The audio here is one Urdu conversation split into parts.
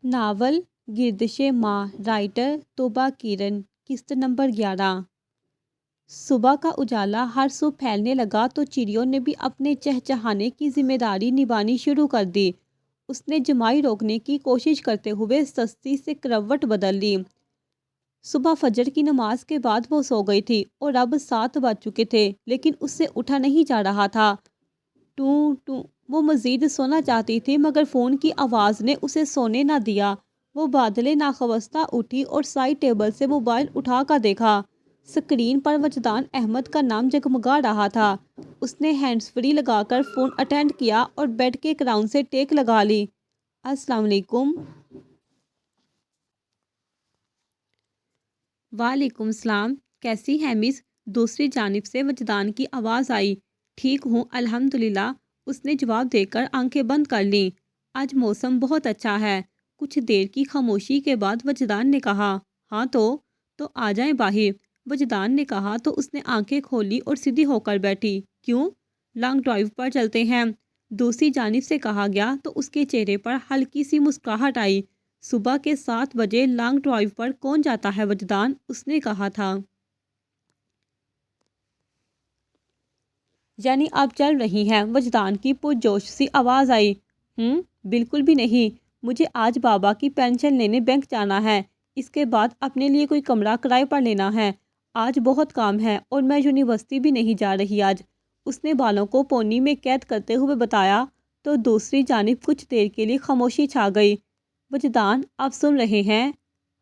ناول گردش ماہ، رائٹر توبہ کرن، قسط نمبر 11۔ صبح کا اجالا ہر سو پھیلنے لگا تو چڑیوں نے بھی اپنے چہچہانے کی ذمہ داری نبھانی شروع کر دی۔ اس نے جمائی روکنے کی کوشش کرتے ہوئے سستی سے کروٹ بدل لی۔ صبح فجر کی نماز کے بعد وہ سو گئی تھی اور اب 7 بج چکے تھے، لیکن اس سے اٹھا نہیں جا رہا تھا۔ ٹوں ٹوں، وہ مزید سونا چاہتی تھی مگر فون کی آواز نے اسے سونے نہ دیا۔ وہ بادلے ناخواستہ اٹھی اور سائڈ ٹیبل سے موبائل اٹھا کر دیکھا۔ سکرین پر وجدان احمد کا نام جگمگا رہا تھا۔ اس نے ہینڈز فری لگا کر فون اٹینڈ کیا اور بیڈ کے کراؤن سے ٹیک لگا لی۔ السلام علیکم۔ وعلیکم السلام، کیسی ہے مس؟ دوسری جانب سے وجدان کی آواز آئی۔ ٹھیک ہوں الحمدللہ، اس نے جواب دے کر آنکھیں بند کر لیں۔ آج موسم بہت اچھا ہے۔ کچھ دیر کی خاموشی کے بعد وجدان نے کہا، ہاں تو آ جائیں باہر۔ وجدان نے کہا تو اس نے آنکھیں کھولی اور سیدھی ہو کر بیٹھی۔ کیوں؟ لانگ ڈرائیو پر چلتے ہیں، دوسری جانب سے کہا گیا تو اس کے چہرے پر ہلکی سی مسکراہٹ آئی۔ صبح کے 7 بجے لانگ ڈرائیو پر کون جاتا ہے وجدان؟ اس نے کہا تھا۔ یعنی آپ چل رہی ہیں؟ وجدان کی پرجوش سی آواز آئی۔ بالکل بھی نہیں، مجھے آج بابا کی پینشن لینے بینک جانا ہے، اس کے بعد اپنے لیے کوئی کمرہ کرائے پر لینا ہے۔ آج بہت کام ہے اور میں یونیورسٹی بھی نہیں جا رہی آج، اس نے بالوں کو پونی میں قید کرتے ہوئے بتایا تو دوسری جانب کچھ دیر کے لیے خاموشی چھا گئی۔ وجدان، آپ سن رہے ہیں؟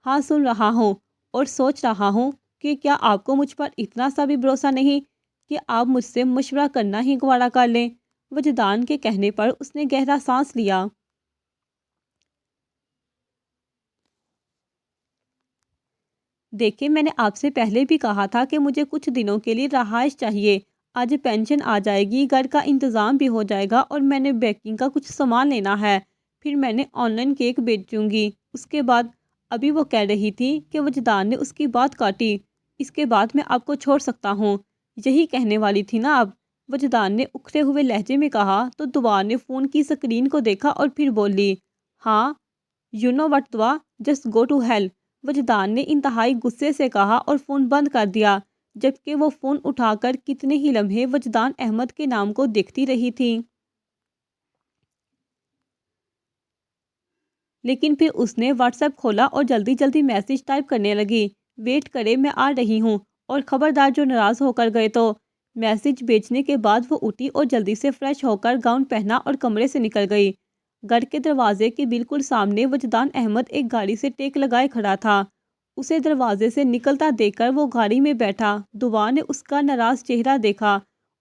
ہاں سن رہا ہوں، اور سوچ رہا ہوں کہ کیا آپ کو مجھ پر اتنا سا بھی بھروسہ نہیں کہ آپ مجھ سے مشورہ کرنا ہی گوارا کر لیں؟ وجدان کے کہنے پر اس نے گہرا سانس لیا۔ دیکھیں، میں نے آپ سے پہلے بھی کہا تھا کہ مجھے کچھ دنوں کے لیے رہائش چاہیے۔ آج پینشن آ جائے گی، گھر کا انتظام بھی ہو جائے گا اور میں نے بیکنگ کا کچھ سامان لینا ہے، پھر میں نے آن لائن کیک بیچوں گی۔ اس کے بعد ابھی وہ کہہ رہی تھی کہ وجدان نے اس کی بات کاٹی۔ اس کے بعد میں آپ کو چھوڑ سکتا ہوں، یہی کہنے والی تھی نا آپ؟ وجدان نے اکھڑے ہوئے لہجے میں کہا تو دعا نے فون کی سکرین کو دیکھا اور پھر بولی، ہاں یو نو وٹ دعا، جسٹ گو ٹو ہیل۔ وجدان نے انتہائی غصے سے کہا اور فون بند کر دیا، جبکہ وہ فون اٹھا کر کتنے ہی لمحے وجدان احمد کے نام کو دیکھتی رہی تھی۔ لیکن پھر اس نے واٹس ایپ کھولا اور جلدی جلدی میسج ٹائپ کرنے لگی، ویٹ کرے میں آ رہی ہوں، اور خبردار جو ناراض ہو کر گئے تو۔ میسج بھیجنے کے بعد وہ اٹھی اور جلدی سے فریش ہو کر گاؤن پہنا اور کمرے سے نکل گئی۔ گھر کے دروازے کے بالکل سامنے وجدان احمد ایک گاڑی سے ٹیک لگائے کھڑا تھا۔ اسے دروازے سے نکلتا دیکھ کر وہ گاڑی میں بیٹھا۔ دعا نے اس کا ناراض چہرہ دیکھا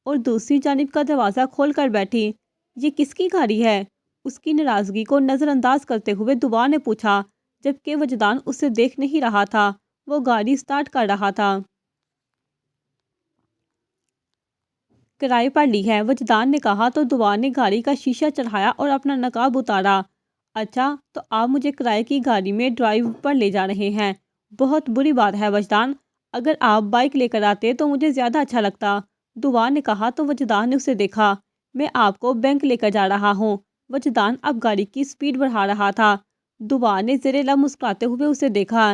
اور دوسری جانب کا دروازہ کھول کر بیٹھی۔ یہ کس کی گاڑی ہے؟ اس کی ناراضگی کو نظر انداز کرتے ہوئے دعا نے پوچھا، جبکہ وجدان اسے دیکھ نہیں رہا تھا، وہ گاڑی سٹارٹ کر رہا تھا۔ کرائے پر لی ہے، وجدان نے کہا تو دعا نے گاڑی کا شیشہ چڑھایا اور اپنا نقاب اتارا۔ اچھا، تو آپ مجھے کرائے کی گاڑی میں ڈرائیو پر لے جا رہے ہیں؟ بہت بری بات ہے وجدان، اگر آپ بائک لے کر آتے تو مجھے زیادہ اچھا لگتا، دعا نے کہا تو وجدان نے اسے دیکھا۔ میں آپ کو بینک لے کر جا رہا ہوں۔ وجدان اب گاڑی کی سپیڈ بڑھا رہا تھا۔ دعا نے زیر لب مسکراتے ہوئے اسے دیکھا۔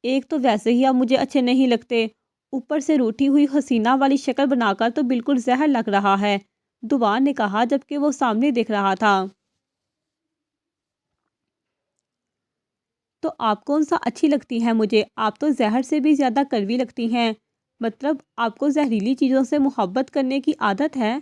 ایک تو ویسے ہی اب مجھے اچھے نہیں لگتے، اوپر سے روٹھی ہوئی حسینہ والی شکل بنا کر تو بالکل زہر لگ رہا ہے، دعا نے کہا جبکہ وہ سامنے دیکھ رہا تھا۔ تو آپ کون سا اچھی لگتی ہیں مجھے؟ آپ تو زہر سے بھی زیادہ کڑوی لگتی ہیں، مطلب آپ کو زہریلی چیزوں سے محبت کرنے کی عادت ہے،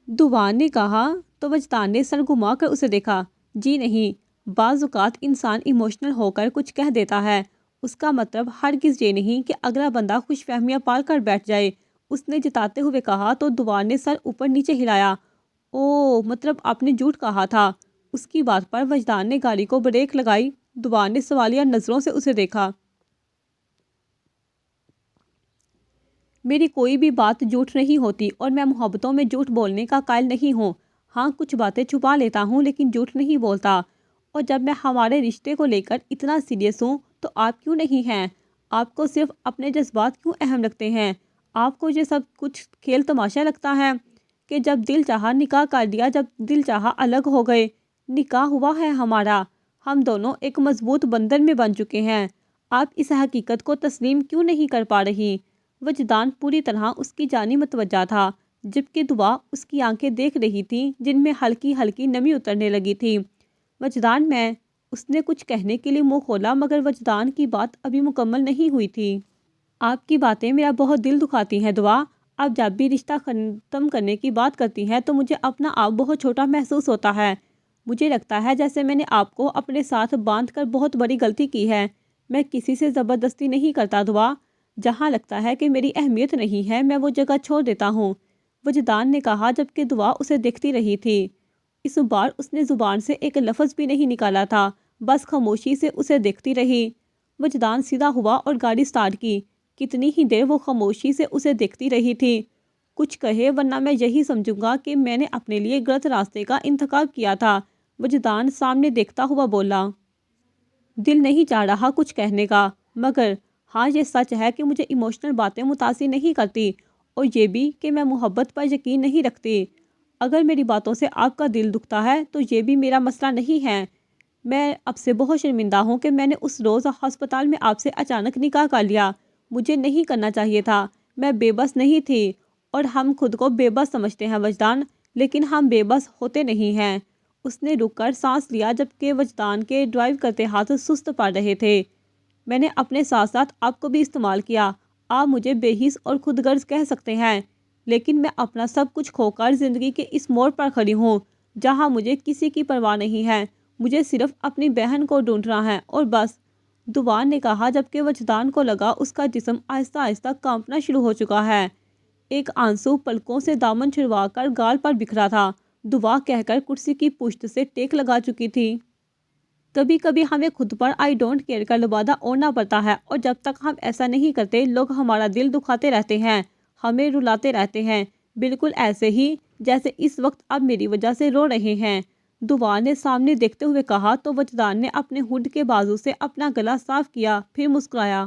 دعا نے کہا تو وجدان نے سر گھما کر اسے دیکھا۔ جی نہیں، بعض اوقات انسان ایموشنل ہو کر کچھ کہہ دیتا ہے، اس کا مطلب ہرگز یہ نہیں کہ اگلا بندہ خوش فہمیاں پال کر بیٹھ جائے، اس نے جتاتے ہوئے کہا تو دعا نے سر اوپر نیچے ہلایا۔ اوہ، مطلب آپ نے جھوٹ کہا تھا؟ اس کی بات پر وجدان نے گاڑی کو بریک لگائی۔ دعا نے سوالیہ نظروں سے اسے دیکھا۔ میری کوئی بھی بات جھوٹ نہیں ہوتی اور میں محبتوں میں جھوٹ بولنے کا قائل نہیں ہوں۔ ہاں، کچھ باتیں چھپا لیتا ہوں لیکن جھوٹ نہیں بولتا، اور جب میں ہمارے رشتے کو لے کر اتنا سیریس ہوں تو آپ کیوں نہیں ہیں؟ آپ کو صرف اپنے جذبات کیوں اہم لگتے ہیں؟ آپ کو یہ سب کچھ کھیل تماشا لگتا ہے کہ جب دل چاہا نکاح کر دیا، جب دل چاہا الگ ہو گئے؟ نکاح ہوا ہے ہمارا، ہم دونوں ایک مضبوط بندھن میں بن چکے ہیں، آپ اس حقیقت کو تسلیم کیوں نہیں کر پا رہی؟ وجدان پوری طرح اس کی جانب متوجہ تھا، جبکہ دعا اس کی آنکھیں دیکھ رہی تھی جن میں ہلکی ہلکی نمی اترنے لگی تھی۔ وجدان میں اس نے کچھ کہنے کے لیے منہ کھولا، مگر وجدان کی بات ابھی مکمل نہیں ہوئی تھی۔ آپ کی باتیں میرا بہت دل دکھاتی ہیں دعا، آپ جب بھی رشتہ ختم کرنے کی بات کرتی ہیں تو مجھے اپنا آپ بہت چھوٹا محسوس ہوتا ہے۔ مجھے لگتا ہے جیسے میں نے آپ کو اپنے ساتھ باندھ کر بہت بڑی غلطی کی ہے۔ میں کسی سے زبردستی نہیں کرتا دعا، جہاں لگتا ہے کہ میری اہمیت نہیں ہے میں وہ جگہ چھوڑ دیتا ہوں، وجدان نے کہا جبکہ دعا اسے دیکھتی رہی تھی۔ اس بار اس نے زبان سے ایک لفظ بھی نہیں نکالا تھا، بس خاموشی سے اسے دیکھتی رہی۔ وجدان سیدھا ہوا اور گاڑی سٹارٹ کی۔ کتنی ہی دیر وہ خاموشی سے اسے دیکھتی رہی تھی۔ کچھ کہے ورنہ میں یہی سمجھوں گا کہ میں نے اپنے لیے غلط راستے کا انتخاب کیا تھا، وجدان سامنے دیکھتا ہوا بولا۔ دل نہیں چاہ رہا کچھ کہنے کا، مگر ہاں یہ سچ ہے کہ مجھے ایموشنل باتیں متاثر نہیں کرتی، اور یہ بھی کہ میں محبت پر یقین نہیں رکھتی۔ اگر میری باتوں سے آپ کا دل دکھتا ہے تو یہ بھی میرا مسئلہ نہیں ہے۔ میں اب سے بہت شرمندہ ہوں کہ میں نے اس روز ہسپتال میں آپ سے اچانک نکاح کر لیا، مجھے نہیں کرنا چاہیے تھا، میں بے بس نہیں تھی، اور ہم خود کو بے بس سمجھتے ہیں وجدان، لیکن ہم بے بس ہوتے نہیں ہیں۔ اس نے رک کر سانس لیا جبکہ وجدان کے ڈرائیو کرتے ہاتھ سست پڑ رہے تھے۔ میں نے اپنے ساتھ ساتھ آپ کو بھی استعمال کیا، آپ مجھے بے حس اور خود غرض کہہ سکتے ہیں، لیکن میں اپنا سب کچھ کھو کر زندگی کے اس موڑ پر کھڑی ہوں جہاں مجھے کسی کی پرواہ نہیں ہے، مجھے صرف اپنی بہن کو ڈھونڈنا ہے اور بس، دعا نے کہا جبکہ وجدان کو لگا اس کا جسم آہستہ آہستہ کانپنا شروع ہو چکا ہے۔ ایک آنسو پلکوں سے دامن چھڑوا کر گال پر بکھرا تھا، دعا کہہ کر کرسی کی پشت سے ٹیک لگا چکی تھی۔ کبھی کبھی ہمیں خود پر آئی ڈونٹ کیئر کا لبادہ اوڑھنا پڑتا ہے، اور جب تک ہم ایسا نہیں کرتے لوگ ہمارا دل دکھاتے رہتے ہیں، ہمیں رلاتے رہتے ہیں، بالکل ایسے ہی جیسے اس وقت اب میری وجہ سے رو رہے ہیں، دعا نے سامنے دیکھتے ہوئے کہا تو وجدان نے اپنے ہوڈ کے بازو سے اپنا گلا صاف کیا، پھر مسکرایا۔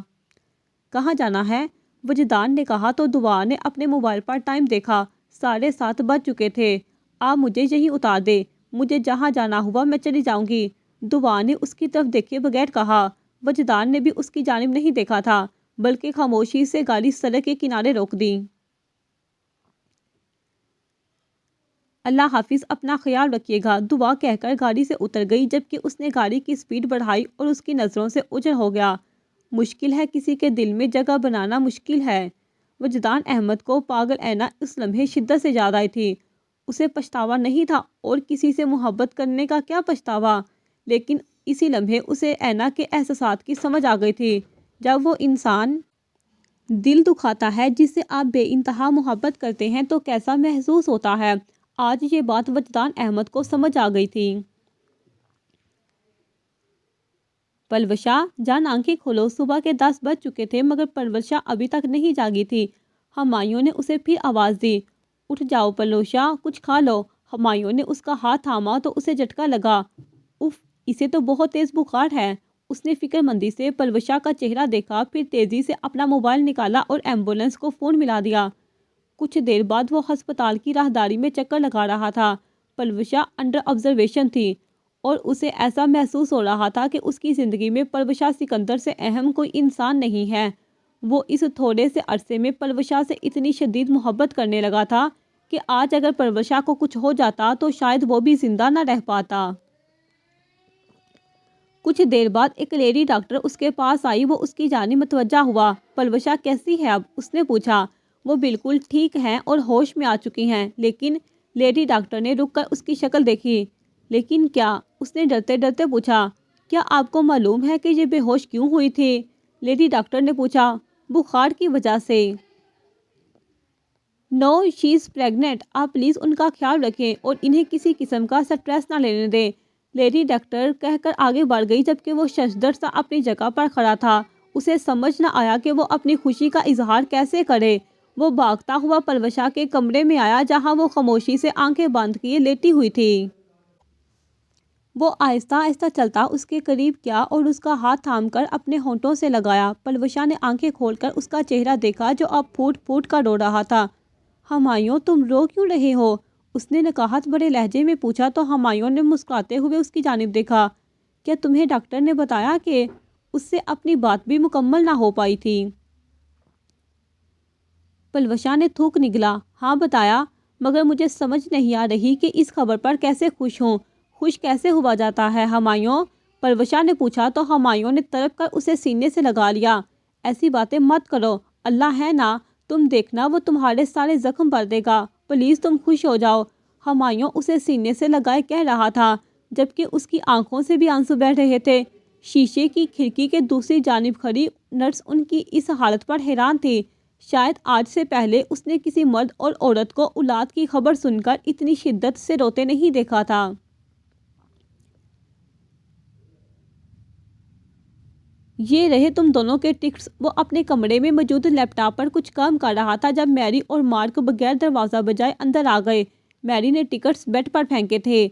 کہاں جانا ہے؟ وجدان نے کہا تو دعا نے اپنے موبائل پر ٹائم دیکھا، 7:30 بج چکے تھے۔ آپ مجھے یہیں اتار دے، مجھے جہاں جانا ہوا میں چلی جاؤں گی، دعا نے اس کی طرف دیکھے بغیر کہا۔ وجدان نے بھی اس کی جانب نہیں دیکھا تھا، بلکہ خاموشی سے گاڑی سڑک کے کنارے روک دی۔ اللہ حافظ، اپنا خیال رکھیے گا، دعا کہہ کر گاڑی سے اتر گئی جبکہ اس نے گاڑی کی سپیڈ بڑھائی اور اس کی نظروں سے اوجھل ہو گیا۔ مشکل ہے کسی کے دل میں جگہ بنانا، مشکل ہے۔ وجدان احمد کو پاگل اینا اس لمحے شدت سے یاد آئی تھی۔ اسے پچھتاوا نہیں تھا، اور کسی سے محبت کرنے کا کیا پچھتاوا، لیکن اسی لمحے اسے اینا کے احساسات کی سمجھ آ گئی تھی۔ جب وہ انسان دل دکھاتا ہے جس سے آپ بے انتہا محبت کرتے ہیں تو کیسا محسوس ہوتا ہے، آج یہ بات وجدان احمد کو سمجھ آ گئی تھی۔ پلوشا جان آنکھیں کھولو، صبح کے 10 بج چکے تھے مگر پلوشا ابھی تک نہیں جاگی تھی۔ ہمایوں نے اسے پھر آواز دی، اٹھ جاؤ پلوشا، کچھ کھا لو۔ ہمایوں نے اس کا ہاتھ تھاما تو اسے جھٹکا لگا، اف، اسے تو بہت تیز بخار ہے۔ اس نے فکر مندی سے پلوشا کا چہرہ دیکھا، پھر تیزی سے اپنا موبائل نکالا اور ایمبولینس کو فون ملا دیا۔ کچھ دیر بعد وہ ہسپتال کی راہداری میں چکر لگا رہا تھا۔ پلوشا انڈر آبزرویشن تھی، اور اسے ایسا محسوس ہو رہا تھا کہ اس کی زندگی میں پلوشا سکندر سے اہم کوئی انسان نہیں ہے۔ وہ اس تھوڑے سے عرصے میں پلوشا سے اتنی شدید محبت کرنے لگا تھا کہ آج اگر پلوشا کو کچھ ہو جاتا تو شاید وہ بھی زندہ نہ رہ پاتا۔ کچھ دیر بعد ایک لیڈی ڈاکٹر اس کے پاس آئی، وہ اس کی جانب متوجہ ہوا۔ پلوشا کیسی ہے اب؟ اس نے پوچھا۔ وہ بالکل ٹھیک ہیں اور ہوش میں آ چکی ہیں، لیکن لیڈی ڈاکٹر نے رک کر اس کی شکل دیکھی۔ لیکن کیا؟ اس نے ڈرتے ڈرتے پوچھا۔ کیا آپ کو معلوم ہے کہ یہ بے ہوش کیوں ہوئی تھی؟ لیڈی ڈاکٹر نے پوچھا۔ بخار کی وجہ سے۔ نو، شی از پریگننٹ، آپ پلیز ان کا خیال رکھیں اور انہیں کسی قسم کا سٹریس نہ لینے دیں، لیڈی ڈاکٹر کہہ کر آگے بڑھ گئی جبکہ وہ ششدر سا اپنی جگہ پر کھڑا تھا۔ اسے سمجھ نہ آیا کہ وہ اپنی خوشی کا اظہار کیسے کرے۔ وہ بھاگتا ہوا پلوشا کے کمرے میں آیا جہاں وہ خاموشی سے آنکھیں بند کیے لیٹی ہوئی تھی۔ وہ آہستہ آہستہ چلتا اس کے قریب کیا اور اس کا ہاتھ تھام کر اپنے ہونٹوں سے لگایا۔ پلوشا نے آنکھیں کھول کر اس کا چہرہ دیکھا جو اب پھوٹ پھوٹ کر رو رہا تھا۔ ہمایوں، تم رو کیوں رہے ہو؟ اس نے نکاہت بڑے لہجے میں پوچھا تو ہمایوں نے مسکراتے ہوئے اس کی جانب دیکھا۔ کیا تمہیں ڈاکٹر نے بتایا کہ اس سے اپنی بات بھی مکمل نہ ہو پائی تھی؟ پلوشا نے تھوک نگلا۔ ہاں بتایا، مگر مجھے سمجھ نہیں آ رہی کہ اس خبر پر کیسے خوش ہوں۔ خوش کیسے ہوا جاتا ہے ہمایوں؟ پلوشا نے پوچھا تو ہمایوں نے تڑپ کر اسے سینے سے لگا لیا۔ ایسی باتیں مت کرو، اللہ ہے نا، تم دیکھنا وہ تمہارے سارے زخم بھر دے گا، پلیز تم خوش ہو جاؤ۔ ہمایوں اسے سینے سے لگائے کہہ رہا تھا، جبکہ اس کی آنکھوں سے بھی آنسو بہہ رہے تھے۔ شیشے کی کھڑکی کے دوسری جانب کھڑی نرس ان کی اس حالت پر حیران تھی۔ شاید آج سے پہلے اس نے کسی مرد اور عورت کو اولاد کی خبر سن کر اتنی شدت سے روتے نہیں دیکھا تھا۔ یہ رہے تم دونوں کے ٹکٹس۔ وہ اپنے کمرے میں موجود لیپ ٹاپ پر کچھ کام کر رہا تھا جب میری اور مارک بغیر دروازہ بجائے اندر آ گئے۔ میری نے ٹکٹس بیڈ پر پھینکے تھے۔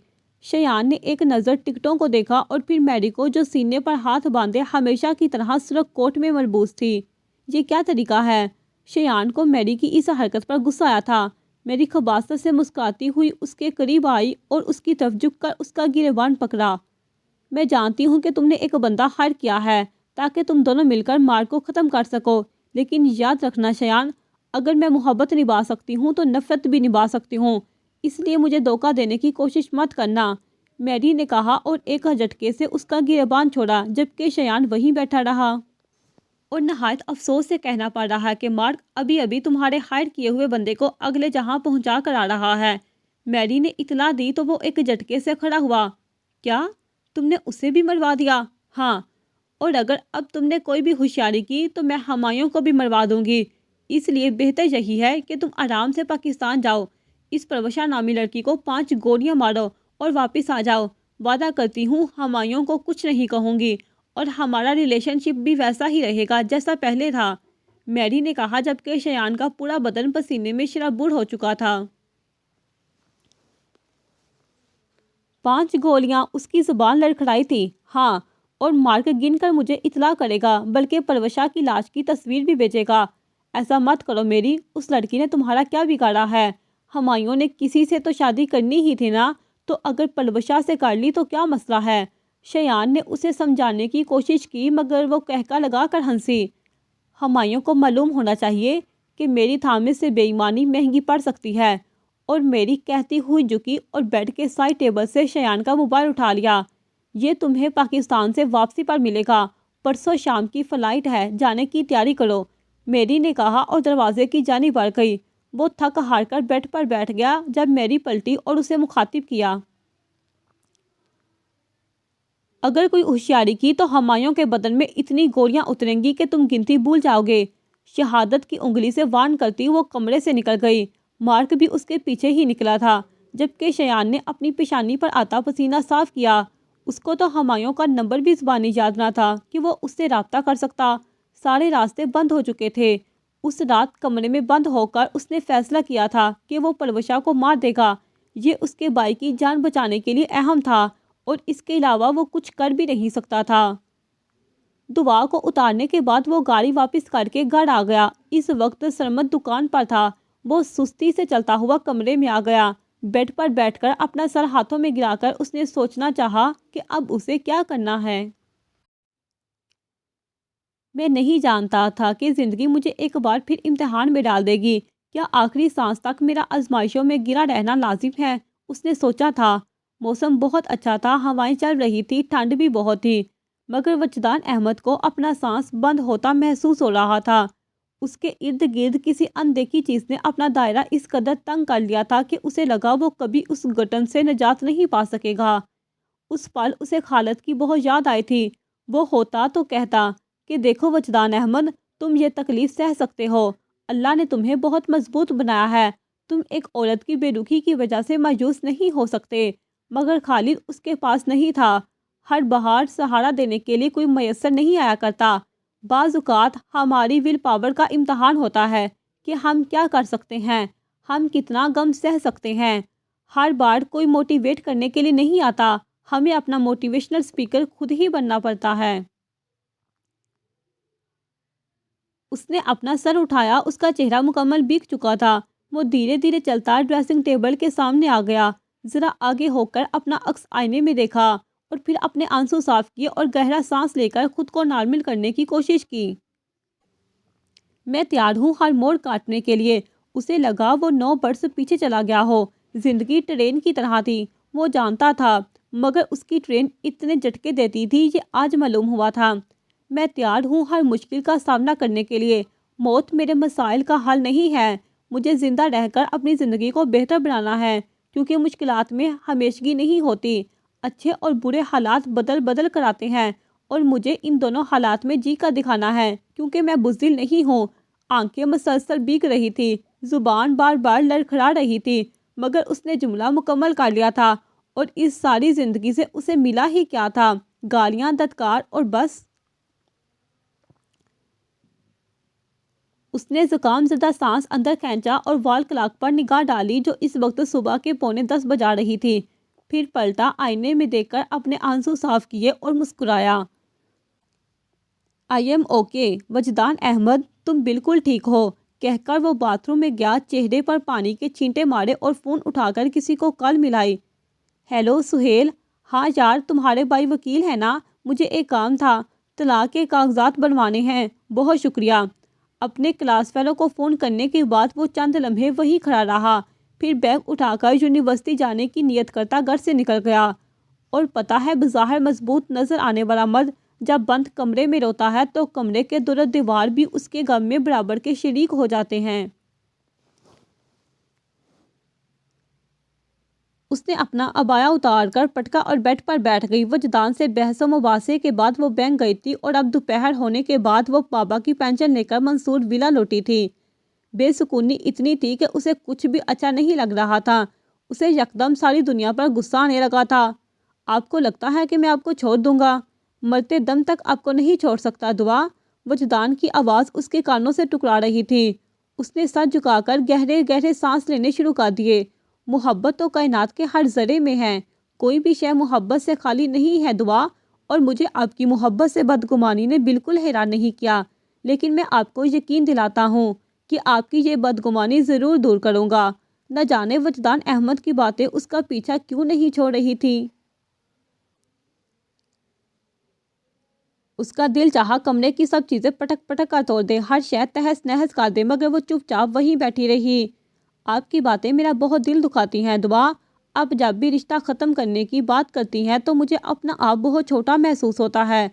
شیان نے ایک نظر ٹکٹوں کو دیکھا اور پھر میری کو، جو سینے پر ہاتھ باندھے ہمیشہ کی طرح سرخ کوٹ میں ملبوس تھی۔ یہ کیا طریقہ ہے؟ شیان کو میری کی اس حرکت پر غصہ آیا تھا۔ میری خباثت سے مسکراتی ہوئی اس کے قریب آئی اور اس کی طرف جھک کر اس کا گریبان پکڑا۔ میں جانتی ہوں کہ تم نے ایک بندہ ہائر کیا ہے تاکہ تم دونوں مل کر مار کو ختم کر سکو، لیکن یاد رکھنا شیان، اگر میں محبت نبھا سکتی ہوں تو نفرت بھی نبھا سکتی ہوں، اس لیے مجھے دھوکہ دینے کی کوشش مت کرنا، میری نے کہا اور ایک جھٹکے سے اس کا گریبان چھوڑا، جبکہ شیان وہیں بیٹھا رہا اور نہایت افسوس سے کہنا پڑ رہا کہ مارک ابھی ابھی تمہارے ہائر کیے ہوئے بندے کو اگلے جہاں پہنچا کر آ رہا ہے۔ میری نے اطلاع دی تو وہ ایک جھٹکے سے کھڑا ہوا۔ کیا تم نے اسے بھی مروا دیا؟ ہاں، اور اگر اب تم نے کوئی بھی ہوشیاری کی تو میں ہمایوں کو بھی مروا دوں گی، اس لیے بہتر یہی ہے کہ تم آرام سے پاکستان جاؤ، اس پروشا نامی لڑکی کو 5 گولیاں مارو اور واپس آ جاؤ۔ وعدہ کرتی ہوں ہمایوں کو کچھ نہیں کہوں گی اور ہمارا ریلیشن شپ بھی ویسا ہی رہے گا جیسا پہلے تھا، میری نے کہا، جبکہ شیان کا پورا بدن پسینے میں شرابور ہو چکا تھا۔ 5 گولیاں؟ اس کی زبان لڑکھڑائی تھی۔ ہاں، اور مارک گن کر مجھے اطلاع کرے گا، بلکہ پروشا کی لاش کی تصویر بھی بھیجے گا۔ ایسا مت کرو میری، اس لڑکی نے تمہارا کیا بگاڑا ہے؟ ہمایوں نے کسی سے تو شادی کرنی ہی تھی نا، تو اگر پروشا سے کر لی تو کیا مسئلہ ہے؟ شیان نے اسے سمجھانے کی کوشش کی مگر وہ کہکا لگا کر ہنسی۔ ہمایوں کو معلوم ہونا چاہیے کہ میری تھامے سے بے ایمانی مہنگی پڑ سکتی ہے، اور میری کہتی ہوئی جھکی اور بیڈ کے سائڈ ٹیبل سے شیان کا موبائل اٹھا لیا۔ یہ تمہیں پاکستان سے واپسی پر ملے گا، پرسوں شام کی فلائٹ ہے، جانے کی تیاری کرو، میری نے کہا اور دروازے کی جانب بڑھ گئی۔ وہ تھک ہار کر بیڈ پر بیٹھ گیا جب میری پلٹی اور اسے مخاطب کیا۔ اگر کوئی ہوشیاری کی تو ہمایوں کے بدن میں اتنی گولیاں اتریں گی کہ تم گنتی بھول جاؤ گے۔ شہادت کی انگلی سے وارن کرتی وہ کمرے سے نکل گئی۔ مارک بھی اس کے پیچھے ہی نکلا تھا، جبکہ شیان نے اپنی پیشانی پر آتا پسینہ صاف کیا۔ اس کو تو ہمایوں کا نمبر بھی زبانی یاد نہ تھا کہ وہ اس سے رابطہ کر سکتا، سارے راستے بند ہو چکے تھے۔ اس رات کمرے میں بند ہو کر اس نے فیصلہ کیا تھا کہ وہ پروشا کو مار دے گا، یہ اس کے بھائی کی جان بچانے کے لیے اہم تھا اور اس کے علاوہ وہ کچھ کر بھی نہیں سکتا تھا۔ دعا کو اتارنے کے بعد وہ گاڑی واپس کر کے گھر آ گیا۔ اس وقت سرمد دکان پر تھا۔ وہ سستی سے چلتا ہوا کمرے میں آ گیا۔ بیڈ پر بیٹھ کر اپنا سر ہاتھوں میں گرا کر اس نے سوچنا چاہا کہ اب اسے کیا کرنا ہے۔ میں نہیں جانتا تھا کہ زندگی مجھے ایک بار پھر امتحان میں ڈال دے گی۔ کیا آخری سانس تک میرا آزمائشوں میں گرا رہنا لازم ہے؟ اس نے سوچا تھا۔ موسم بہت اچھا تھا، ہوائیں چل رہی تھی، ٹھنڈ بھی بہت تھی، مگر وجدان احمد کو اپنا سانس بند ہوتا محسوس ہو رہا تھا۔ اس کے ارد گرد کسی اندیکھی چیز نے اپنا دائرہ اس قدر تنگ کر لیا تھا کہ اسے لگا وہ کبھی اس گھٹن سے نجات نہیں پا سکے گا۔ اس پل اسے خالد کی بہت یاد آئی تھی۔ وہ ہوتا تو کہتا کہ دیکھو وجدان احمد، تم یہ تکلیف سہ سکتے ہو، اللہ نے تمہیں بہت مضبوط بنایا ہے، تم ایک عورت کی بے رخی کی وجہ سے مایوس نہیں ہو سکتے۔ مگر خالد اس کے پاس نہیں تھا۔ ہر بہار سہارا دینے کے لیے کوئی میسر نہیں آیا کرتا۔ بعض اوقات ہماری ول پاور کا امتحان ہوتا ہے کہ ہم کیا کر سکتے ہیں، ہم کتنا غم سہ سکتے ہیں۔ ہر بار کوئی موٹیویٹ کرنے کے لیے نہیں آتا، ہمیں اپنا موٹیویشنل اسپیکر خود ہی بننا پڑتا ہے۔ اس نے اپنا سر اٹھایا، اس کا چہرہ مکمل بھیگ چکا تھا۔ وہ دھیرے دھیرے چلتا ڈریسنگ ٹیبل کے سامنے آ گیا، ذرا آگے ہو کر اپنا عکس آئینے میں دیکھا اور پھر اپنے آنسو صاف کیے اور گہرا سانس لے کر خود کو نارمل کرنے کی کوشش کی۔ میں تیار ہوں ہر موڑ کاٹنے کے لیے۔ اسے لگا وہ 9 برس پیچھے چلا گیا ہو۔ زندگی ٹرین کی طرح تھی، وہ جانتا تھا، مگر اس کی ٹرین اتنے جھٹکے دیتی تھی، یہ آج معلوم ہوا تھا۔ میں تیار ہوں ہر مشکل کا سامنا کرنے کے لیے۔ موت میرے مسائل کا حل نہیں ہے، مجھے زندہ رہ کر اپنی زندگی کو بہتر بنانا ہے، کیونکہ مشکلات میں ہمیشگی نہیں ہوتی، اچھے اور برے حالات بدل بدل کر آتے ہیں، اور مجھے ان دونوں حالات میں جی کر دکھانا ہے، کیونکہ میں بزدل نہیں ہوں۔ آنکھیں مسلسل بھیگ رہی تھی، زبان بار بار لڑکھڑا رہی تھی، مگر اس نے جملہ مکمل کر لیا تھا، اور اس ساری زندگی سے اسے ملا ہی کیا تھا؟ گالیاں، دھتکار اور بس۔ اس نے زکام زدہ سانس اندر کھینچا اور وال کلاک پر نگاہ ڈالی جو اس وقت صبح کے 9:45 بجا رہی تھی۔ پھر پلٹا، آئینے میں دیکھ کر اپنے آنسو صاف کیے اور مسکرایا۔ آئی ایم اوکے وجدان احمد، تم بالکل ٹھیک ہو، کہہ کر وہ باتھ روم میں گیا، چہرے پر پانی کے چھینٹے مارے اور فون اٹھا کر کسی کو کال ملائی۔ ہیلو سہیل، ہاں یار تمہارے بھائی وکیل ہیں نا، مجھے ایک کام تھا، طلاق کے کاغذات بنوانے ہیں۔ بہت شکریہ۔ اپنے کلاس فیلو کو فون کرنے کے بعد وہ چند لمحے وہیں کھڑا رہا، پھر بیگ اٹھا کر یونیورسٹی جانے کی نیت کرتا گھر سے نکل گیا۔ اور پتہ ہے بظاہر مضبوط نظر آنے والا مرد جب بند کمرے میں روتا ہے تو کمرے کے دور دیوار بھی اس کے غم میں برابر کے شریک ہو جاتے ہیں۔ اس نے اپنا عبایا اتار کر پٹکا اور بیڈ پر بیٹھ گئی۔ وجدان سے بحث و مباحثے کے بعد وہ بینک گئی تھی اور اب دوپہر ہونے کے بعد وہ بابا کی پینشن لے کر منصور ولا لوٹی تھی۔ بے سکونی اتنی تھی کہ اسے کچھ بھی اچھا نہیں لگ رہا تھا۔ اسے یکدم ساری دنیا پر غصہ آنے لگا تھا۔ آپ کو لگتا ہے کہ میں آپ کو چھوڑ دوں گا؟ مرتے دم تک آپ کو نہیں چھوڑ سکتا دعا۔ وجدان کی آواز اس کے کانوں سے ٹکرا رہی تھی۔ اس نے سر جھکا کر گہرے گہرے سانس لینے شروع کر دیے۔ محبت تو کائنات کے ہر ذرے میں ہے، کوئی بھی شے محبت سے خالی نہیں ہے دعا، اور مجھے آپ کی محبت سے بدگمانی نے بالکل حیران نہیں کیا، لیکن میں آپ کو یقین دلاتا ہوں کہ آپ کی یہ بدگمانی ضرور دور کروں گا۔ نہ جانے وجدان احمد کی باتیں اس کا پیچھا کیوں نہیں چھوڑ رہی تھی۔ اس کا دل چاہا کمرے کی سب چیزیں پٹک پٹک کر توڑ دے، ہر شے تہس نہس کر دے، مگر وہ چپ چاپ وہیں بیٹھی رہی۔ آپ کی باتیں میرا بہت دل دکھاتی ہیں دعا۔ اب جب بھی رشتہ ختم کرنے کی بات کرتی ہیں تو مجھے اپنا آپ بہت چھوٹا محسوس ہوتا ہے۔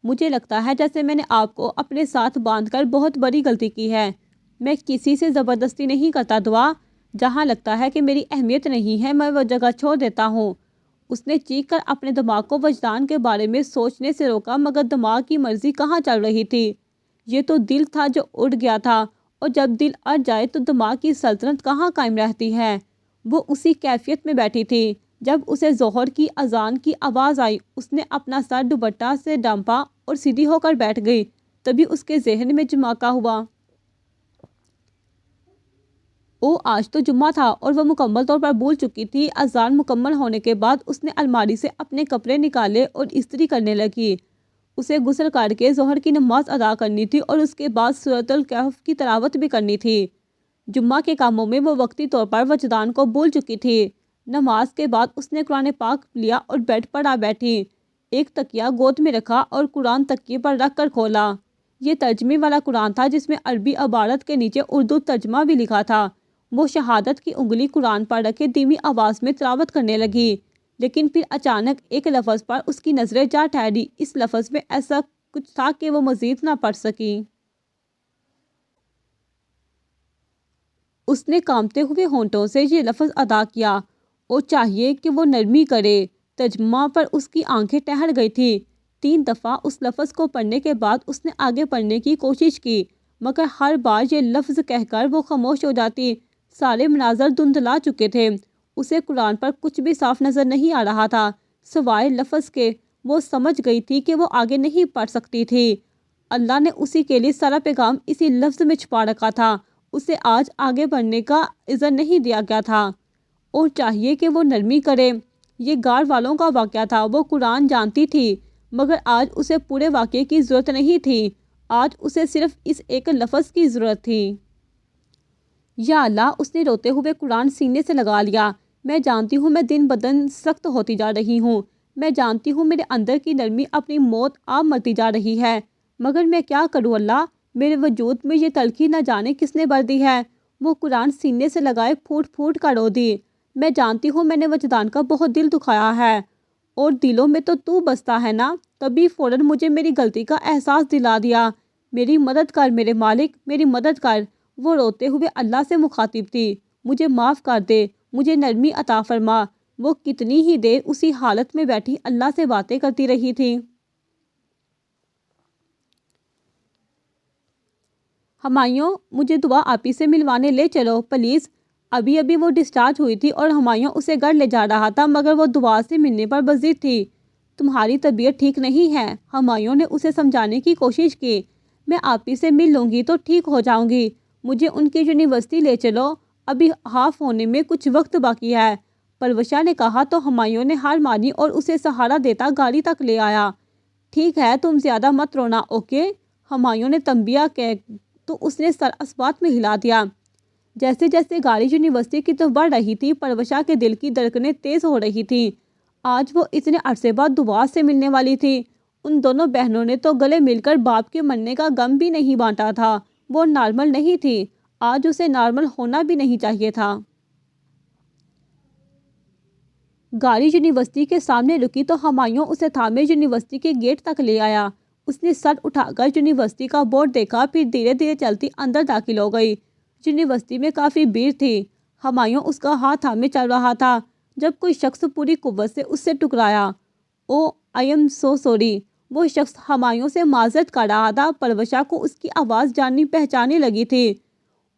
مجھے لگتا ہے جیسے میں نے آپ کو اپنے ساتھ باندھ کر بہت بڑی غلطی کی ہے۔ میں کسی سے زبردستی نہیں کرتا دعا، جہاں لگتا ہے کہ میری اہمیت نہیں ہے میں وہ جگہ چھوڑ دیتا ہوں۔ اس نے چیخ کر اپنے دماغ کو وجدان کے بارے میں سوچنے سے روکا، مگر دماغ کی مرضی کہاں چل رہی تھی؟ یہ تو دل تھا جو اڑ گیا تھا، اور جب دل اڑ جائے تو دماغ کی سلطنت کہاں قائم رہتی ہے؟ وہ اسی کیفیت میں بیٹھی تھی جب اسے ظہر کی اذان کی آواز آئی۔ اس نے اپنا سر دوپٹہ سے ڈھانپا اور سیدھی ہو کر بیٹھ گئی۔ تبھی اس کے ذہن میں جھماکا ہوا۔ آج تو جمعہ تھا اور وہ مکمل طور پر بھول چکی تھی۔ اذان مکمل ہونے کے بعد اس نے الماری سے اپنے کپڑے نکالے اور استری کرنے لگی۔ اسے غسل کر کے ظہر کی نماز ادا کرنی تھی اور اس کے بعد سورۃ الکہف کی تلاوت بھی کرنی تھی۔ جمعہ کے کاموں میں وہ وقتی طور پر وجدان کو بھول چکی تھی۔ نماز کے بعد اس نے قرآن پاک لیا اور بیڈ پر آ بیٹھی، ایک تکیہ گود میں رکھا اور قرآن تکیے پر رکھ کر کھولا۔ یہ ترجمے والا قرآن تھا جس میں عربی عبارت کے نیچے اردو ترجمہ بھی لکھا تھا۔ وہ شہادت کی انگلی قرآن پر رکھے دھیمی آواز میں تلاوت کرنے لگی، لیکن پھر اچانک ایک لفظ پر اس کی نظریں جا ٹھہری۔ اس لفظ میں ایسا کچھ تھا کہ وہ مزید نہ پڑھ سکی۔ اس نے کانپتے ہوئے ہونٹوں سے یہ لفظ ادا کیا، اور چاہیے کہ وہ نرمی کرے۔ ترجمہ پر اس کی آنکھیں ٹھہر گئی تھی۔ 3 دفعہ اس لفظ کو پڑھنے کے بعد اس نے آگے پڑھنے کی کوشش کی، مگر ہر بار یہ لفظ کہہ کر وہ خاموش ہو جاتی۔ سارے مناظر دھندلا چکے تھے، اسے قرآن پر کچھ بھی صاف نظر نہیں آ رہا تھا سوائے لفظ کے۔ وہ سمجھ گئی تھی کہ وہ آگے نہیں پڑھ سکتی تھی۔ اللہ نے اسی کے لیے سارا پیغام اسی لفظ میں چھپا رکھا تھا، اسے آج آگے بڑھنے کا اذن نہیں دیا گیا تھا، اور چاہیے کہ وہ نرمی کرے۔ یہ غار والوں کا واقعہ تھا، وہ قرآن جانتی تھی، مگر آج اسے پورے واقعے کی ضرورت نہیں تھی، آج اسے صرف اس ایک لفظ کی ضرورت تھی۔ یا اللہ، اس نے روتے ہوئے قرآن سینے سے لگا لیا۔ میں جانتی ہوں میں دن بدن سخت ہوتی جا رہی ہوں، میں جانتی ہوں میرے اندر کی نرمی اپنی موت آپ مرتی جا رہی ہے، مگر میں کیا کروں اللہ، میرے وجود میں یہ تلخی نہ جانے کس نے بھر دی ہے۔ وہ قرآن سینے سے لگائے پھوٹ پھوٹ کر رو دی۔ میں جانتی ہوں میں نے وجدان کا بہت دل دکھایا ہے، اور دلوں میں تو بستا ہے نا، تبھی فوراً مجھے میری غلطی کا احساس دلا دیا۔ میری مدد کر میرے مالک، میری مدد کر۔ وہ روتے ہوئے اللہ سے مخاطب تھی، مجھے معاف کر دے، مجھے نرمی عطا فرما۔ وہ کتنی ہی دیر اسی حالت میں بیٹھی اللہ سے باتیں کرتی رہی تھی۔ ہمایوں، مجھے دعا آپی سے ملوانے لے چلو پلیز۔ ابھی وہ ڈسچارج ہوئی تھی اور ہمایوں اسے گھر لے جا رہا تھا، مگر وہ دعا سے ملنے پر بضد تھی۔ تمہاری طبیعت ٹھیک نہیں ہے، ہمایوں نے اسے سمجھانے کی کوشش کی۔ میں آپی سے مل لوں گی تو ٹھیک ہو جاؤں گی، مجھے ان کی یونیورسٹی لے چلو، ابھی ہاف ہونے میں کچھ وقت باقی ہے، پروشا نے کہا تو ہمایوں نے ہار مانی اور اسے سہارا دیتا گاڑی تک لے آیا۔ ٹھیک ہے، تم زیادہ مت رونا، اوکے؟ ہمایوں نے تنبیہ کہ تو اس نے سر اثبات میں ہلا دیا۔ جیسے جیسے گاڑی یونیورسٹی کی طرف بڑھ رہی تھی، پروشا کے دل کی دھڑکنیں تیز ہو رہی تھیں۔ آج وہ اتنے عرصے بعد دعا سے ملنے والی تھی۔ ان دونوں بہنوں نے تو گلے مل کر باپ کے مرنے کا غم بھی نہیں بانٹا تھا۔ وہ نارمل نہیں تھی، آج اسے نارمل ہونا بھی نہیں چاہیے تھا۔ گاڑی یونیورسٹی کے سامنے رکی تو ہمایوں اسے تھامے یونیورسٹی کے گیٹ تک لے آیا۔ اس نے سر اٹھا کر یونیورسٹی کا بورڈ دیکھا، پھر دھیرے دھیرے چلتی اندر داخل ہو گئی۔ یونیورسٹی میں کافی بھیڑ تھی۔ ہمایوں اس کا ہاتھ تھامے چل رہا تھا جب کوئی شخص پوری قوت سے اس سے ٹکرایا۔ او آئی ایم سو سوری۔ وہ شخص ہمایوں سے معذرت کر رہا تھا۔ پروشا کو اس کی آواز جانی پہچانی لگی تھی۔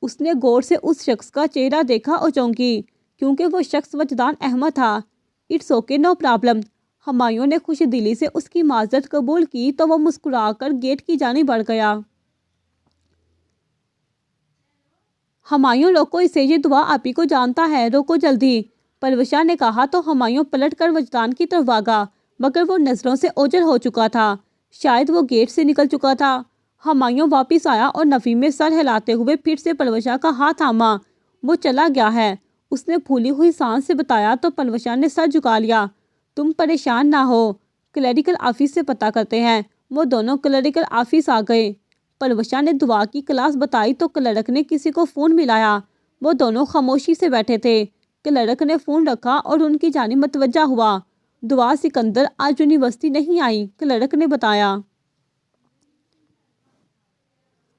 اس نے غور سے اس شخص کا چہرہ دیکھا اور چونکی، کیونکہ وہ شخص وجدان احمد تھا۔ It's okay, no problem. Humayun نے خوش دلی سے اس کی معذرت قبول کی تو وہ مسکرا کر گیٹ کی جانب بڑھ گیا۔ ہمایوں روکو اسے، یہ دعا آپی کو جانتا ہے، روکو جلدی، پروشا نے کہا تو ہمایوں پلٹ کر وجدان کی طرف بھاگا، مگر وہ نظروں سے اوجھل ہو چکا تھا، شاید وہ گیٹ سے نکل چکا تھا۔ ہمایوں واپس آیا اور نفی میں سر ہلاتے ہوئے پھر سے پروشا کا ہاتھ تھاما۔ وہ چلا گیا ہے، اس نے پھولی ہوئی سانس سے بتایا تو پروشا نے سر جھکا لیا۔ تم پریشان نہ ہو، کلیریکل آفس سے پتہ کرتے ہیں۔ وہ دونوں کلیریکل آفس آ گئے۔ پروشا نے دعا کی کلاس بتائی تو کلرک نے کسی کو فون ملایا۔ وہ دونوں خاموشی سے بیٹھے تھے۔ کلرک نے فون رکھا اور ان کی جانب متوجہ ہوا۔ دعا سکندر آج یونیورسٹی نہیں آئی، کلرک نے بتایا۔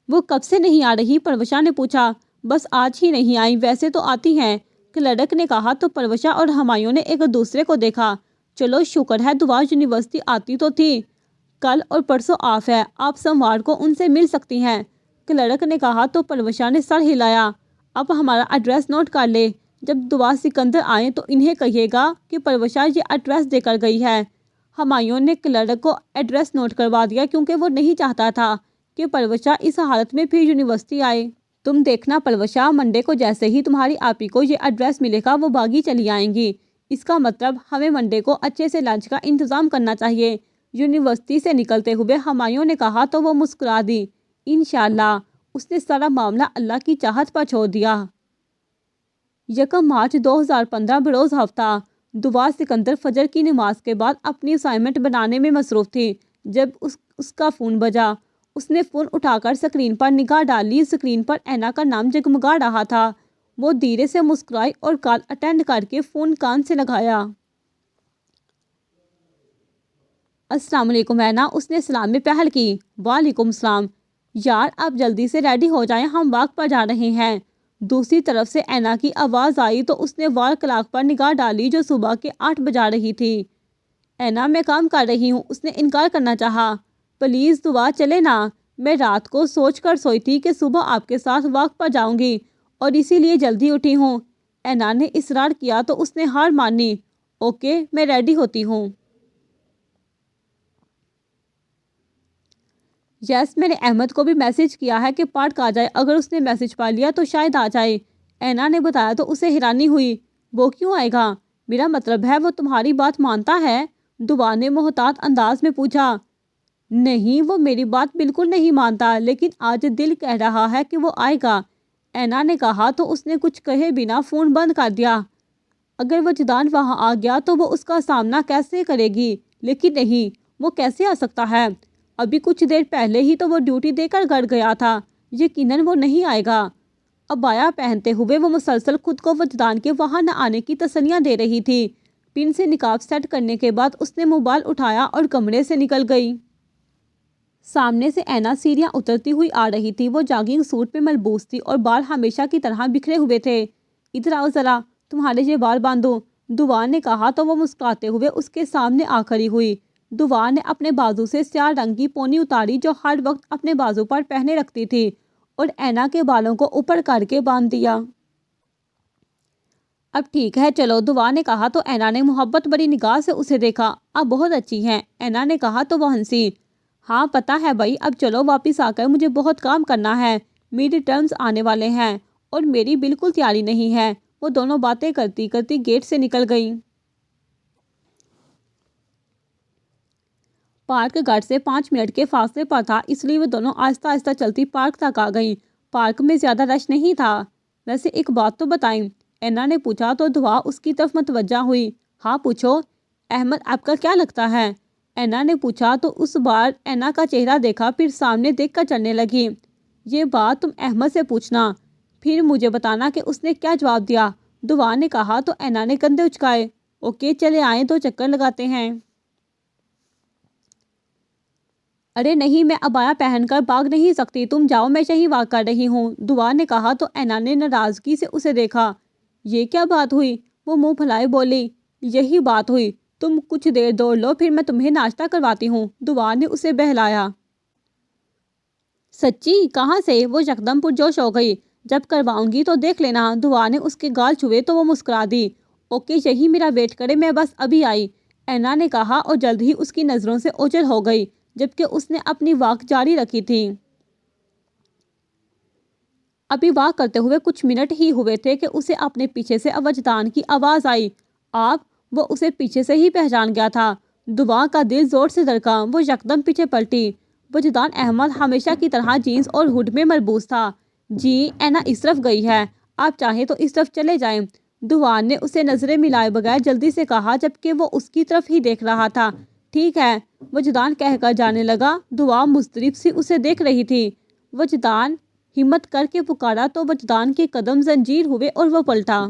وہ کب سے نہیں آ رہی؟ پروشا نے پوچھا۔ بس آج ہی نہیں آئی، ویسے تو آتی ہیں، کلرک نے کہا تو پروشا اور ہمایوں نے ایک دوسرے کو دیکھا۔ چلو شکر ہے، دعا یونیورسٹی آتی تو تھی۔ کل اور پرسوں آف ہے، آپ سوموار کو ان سے مل سکتی ہیں، کلرک نے کہا تو پروشا نے سر ہلایا۔ اب ہمارا ایڈریس نوٹ کر لے، جب دعا سکندر آئیں تو انہیں کہیے گا کہ پروشا یہ ایڈریس دے کر گئی ہے۔ ہمایوں نے کلرک کو ایڈریس نوٹ کروا دیا کیونکہ وہ نہیں چاہتا تھا کہ پروشا اس حالت میں پھر یونیورسٹی آئے۔ تم دیکھنا پروشا، منڈے کو جیسے ہی تمہاری آپی کو یہ ایڈریس ملے گا وہ باغی چلی آئیں گی۔ اس کا مطلب ہمیں منڈے کو اچھے سے لنچ کا انتظام کرنا چاہیے۔ یونیورسٹی سے نکلتے ہوئے ہمایوں نے کہا تو وہ مسکرا دی۔ انشاءاللہ۔ اس نے سارا معاملہ اللہ کی چاہت پر چھوڑ دیا۔ 1 مارچ 2015 بروز ہفتہ۔ دعا سکندر فجر کی نماز کے بعد اپنی اسائنمنٹ بنانے میں مصروف تھی جب اس کا فون بجا۔ اس نے فون اٹھا کر اسکرین پر نگاہ ڈالی۔ اسکرین پر اینا کا نام جگمگا رہا تھا۔ وہ دھیرے سے مسکرائی اور کال اٹینڈ کر کے فون کان سے لگایا۔ السلام علیکم اینا، اس نے سلام میں پہل کی۔ وعلیکم السلام۔ یار آپ جلدی سے ریڈی ہو جائیں، ہم واک پر جا رہے ہیں۔ دوسری طرف سے اینا کی آواز آئی تو اس نے وال کلاک پر نگاہ ڈالی جو صبح کے 8 بجا رہی تھی۔ اینا میں کام کر رہی ہوں، اس نے انکار کرنا چاہا۔ پلیز دعا چلے نا، میں رات کو سوچ کر سوئی تھی کہ صبح آپ کے ساتھ واک پر جاؤں گی اور اسی لیے جلدی اٹھی ہوں۔ اینا نے اصرار کیا تو اس نے ہار مانی۔ اوکے، میں ریڈی ہوتی ہوں۔ یس، میں نے احمد کو بھی میسج کیا ہے کہ پارک آ جائے، اگر اس نے میسج پا لیا تو شاید آ جائے۔ اینا نے بتایا تو اسے حیرانی ہوئی۔ وہ کیوں آئے گا؟ میرا مطلب ہے وہ تمہاری بات مانتا ہے؟ دعا نے محتاط انداز میں پوچھا۔ نہیں، وہ میری بات بالکل نہیں مانتا، لیکن آج دل کہہ رہا ہے کہ وہ آئے گا۔ اینا نے کہا تو اس نے کچھ کہے بنا فون بند کر دیا۔ اگر وجدان وہاں آ گیا تو وہ اس کا سامنا کیسے کرے گی؟ لیکن نہیں، وہ کیسے آ سکتا ہے؟ ابھی کچھ دیر پہلے ہی تو وہ ڈیوٹی دے کر گھر گیا تھا، یقیناً وہ نہیں آئے گا۔ عبایا پہنتے ہوئے وہ مسلسل خود کو وجدان کے وہاں نہ آنے کی تسلیاں دے رہی تھی۔ پن سے نقاب سیٹ کرنے کے بعد اس نے موبائل اٹھایا اور کمرے سے نکل گئی۔ سامنے سے اینا سیڑھیاں اترتی ہوئی آ رہی تھی۔ وہ جاگنگ سوٹ پہ ملبوس تھی اور بال ہمیشہ کی طرح بکھرے ہوئے تھے۔ ادھر آؤ ذرا، تمہارے یہ بال باندھو، دعا نے کہا تو وہ مسکراتے ہوئے اس کے سامنے آ کھڑی ہوئی۔ دعا نے اپنے بازو سے سیاہ رنگ کی پونی اتاری جو ہر وقت اپنے بازو پر پہنے رکھتی تھی اور اینا کے بالوں کو اوپر کر کے باندھ دیا۔ اب ٹھیک ہے چلو، دعا نے کہا تو اینا نے محبت بڑی نگاہ سے اسے دیکھا۔ اب بہت اچھی ہیں، اینا نے کہا تو وہ ہنسی۔ ہاں پتہ ہے بھائی، اب چلو واپس آ کر مجھے بہت کام کرنا ہے، میڈ ٹرمز آنے والے ہیں اور میری بالکل تیاری نہیں ہے۔ وہ دونوں باتیں کرتی کرتی گیٹ سے نکل گئیں۔ پارک گھر سے 5 منٹ کے فاصلے پر تھا، اس لیے وہ دونوں آہستہ آہستہ چلتی پارک تک آ گئیں۔ پارک میں زیادہ رش نہیں تھا۔ ویسے ایک بات تو بتائیں، اینا نے پوچھا تو دعا اس کی طرف متوجہ ہوئی۔ ہاں پوچھو، احمد آپ کا کیا لگتا ہے؟ اینا نے پوچھا تو اس بار اینا کا چہرہ دیکھا، پھر سامنے دیکھ کر چلنے لگی۔ یہ بات تم احمد سے پوچھنا، پھر مجھے بتانا کہ اس نے کیا جواب دیا، دعا نے کہا تو اینا نے کندھے اچکائے۔ اوکے چلے آئیں، 2 چکر لگاتے ہیں۔ ارے نہیں، میں عبایا پہن کر بھاگ نہیں سکتی، تم جاؤ، میں یہیں واک کر رہی ہوں، دعا نے کہا تو اینا نے ناراضگی سے اسے دیکھا۔ یہ کیا بات ہوئی؟ وہ منہ پھلائے بولی۔ یہی بات ہوئی، تم کچھ دیر دوڑ لو پھر میں تمہیں ناشتہ کرواتی ہوں، دعا نے اسے بہلایا۔ سچی؟ کہاں سے؟ وہ یکدم پرجوش ہو گئی۔ جب کرواؤں گی تو دیکھ لینا، دعا نے اس کے گال چھوئے تو وہ مسکرا دی۔ اوکے یہی میرا ویٹ کرے، میں بس ابھی آئی، اینا نے کہا اور جلد ہی اس کی نظروں سے اوجھل ہو گئی، جبکہ اس نے اپنی واک جاری رکھی تھی۔ ابھی واک کرتے ہوئے کچھ منٹ ہی ہوئے تھے کہ اسے اپنے پیچھے سے وجدان کی آواز آئی۔ آپ؟ وہ اسے پیچھے سے ہی پہچان گیا تھا۔ دعا کا دل زور سے دھڑکا، وہ یکدم پیچھے پلٹی۔ وجدان احمد ہمیشہ کی طرح جینز اور ہوڈ میں ملبوس تھا۔ جی، اینا اس طرف گئی ہے، آپ چاہیں تو اس طرف چلے جائیں، دعا نے اسے نظریں ملائے بغیر جلدی سے کہا، جبکہ وہ اس کی طرف ہی دیکھ رہا تھا۔ ٹھیک ہے، وجدان کہہ کر جانے لگا۔ دعا مضطرب سی اسے دیکھ رہی تھی۔ وجدان، ہمت کر کے پکارا تو وجدان کے قدم زنجیر ہوئے اور وہ پلٹا۔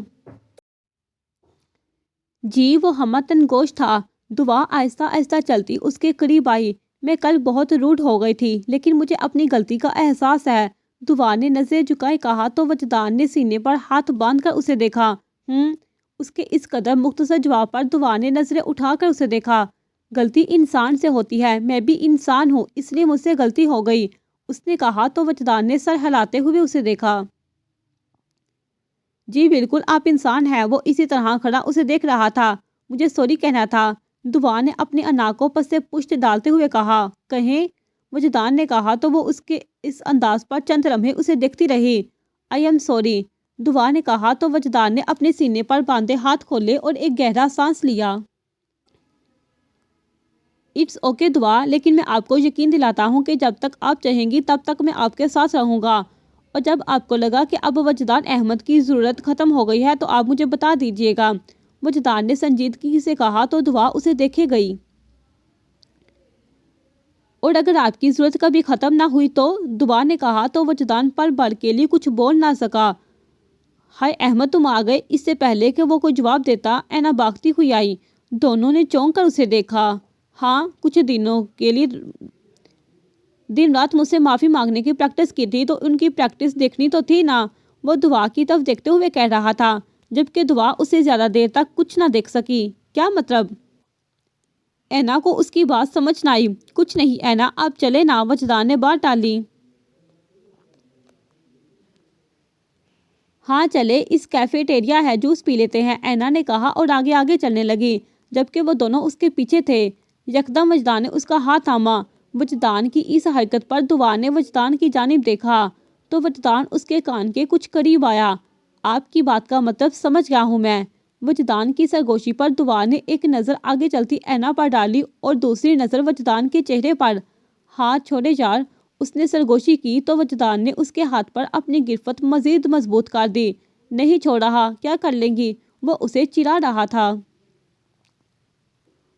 جی، وہ ہمتن گوش تھا۔ دعا آہستہ آہستہ چلتی اس کے قریب آئی۔ میں کل بہت روڈ ہو گئی تھی، لیکن مجھے اپنی غلطی کا احساس ہے، دعا نے نظریں جھکائے کہا تو وجدان نے سینے پر ہاتھ باندھ کر اسے دیکھا۔ اس کے اس قدر مختصر جواب پر دعا نے نظریں اٹھا کر اسے دیکھا۔ غلطی انسان سے ہوتی ہے، میں بھی انسان ہوں، اس لیے مجھ سے غلطی ہو گئی، اس نے کہا تو وجدان نے سر ہلاتے ہوئے اسے دیکھا۔ جی بالکل، آپ انسان ہیں۔ وہ اسی طرح کھڑا اسے دیکھ رہا تھا۔ مجھے سوری کہنا تھا، دعا نے اپنی انا کو پس سے پشت ڈالتے ہوئے کہا۔ کہیں، وجدان نے کہا تو وہ اس کے اس انداز پر چند لمحے اسے دیکھتی رہی۔ آئی ایم سوری، دعا نے کہا تو وجدان نے اپنے سینے پر باندھے ہاتھ کھولے اور ایک گہرا سانس لیا۔ اٹس اوکے دعا، لیکن میں آپ کو یقین دلاتا ہوں کہ جب تک آپ چاہیں گی تب تک میں آپ کے ساتھ رہوں گا، اور جب آپ کو لگا کہ اب وجدان احمد کی ضرورت ختم ہو گئی ہے تو آپ مجھے بتا دیجیے گا، وجدان نے سنجیدگی سے کہا تو دعا اسے دیکھے گئی۔ اور اگر آپ کی ضرورت کبھی ختم نہ ہوئی تو، دعا نے کہا تو وجدان پل بھر کے لیے کچھ بول نہ سکا۔ ہائے احمد، تم آ گئے! اس سے پہلے کہ وہ کوئی جواب دیتا، اینا بھاگتی ہوئی آئی۔ دونوں نے چونک کر اسے دیکھا۔ ہاں، کچھ دنوں کے لیے دن رات مجھ سے معافی مانگنے کی پریکٹس کی تھی، تو ان کی پریکٹس دیکھنی تو تھی نا، وہ دعا کی طرف دیکھتے ہوئے کہہ رہا تھا، جبکہ دعا اسے زیادہ دیر تک کچھ نہ دیکھ سکی۔ کیا مطلب؟ اینا کو اس کی بات سمجھ نہ آئی۔ کچھ نہیں اینا، آپ چلے نا، وجدان نے بات ٹالی۔ ہاں چلے، اس کیفیٹیریا ہے، جوس پی لیتے ہیں، اینا نے کہا اور آگے آگے چلنے لگی، جبکہ وہ دونوں اس کے پیچھے تھے۔ یکدم وجدان نے اس کا ہاتھ تھاما۔ وجدان کی اس حرکت پر دعا نے وجدان کی جانب دیکھا تو وجدان اس کے کان کے کچھ قریب آیا۔ آپ کی بات کا مطلب سمجھ گیا ہوں میں۔ وجدان کی سرگوشی پر دعا نے ایک نظر آگے چلتی اینا پر ڈالی اور دوسری نظر وجدان کے چہرے پر۔ ہاتھ چھوڑے یار، اس نے سرگوشی کی تو وجدان نے اس کے ہاتھ پر اپنی گرفت مزید مضبوط کر دی۔ نہیں چھوڑ رہا، کیا کر لیں گی؟ وہ اسے چرا رہا تھا۔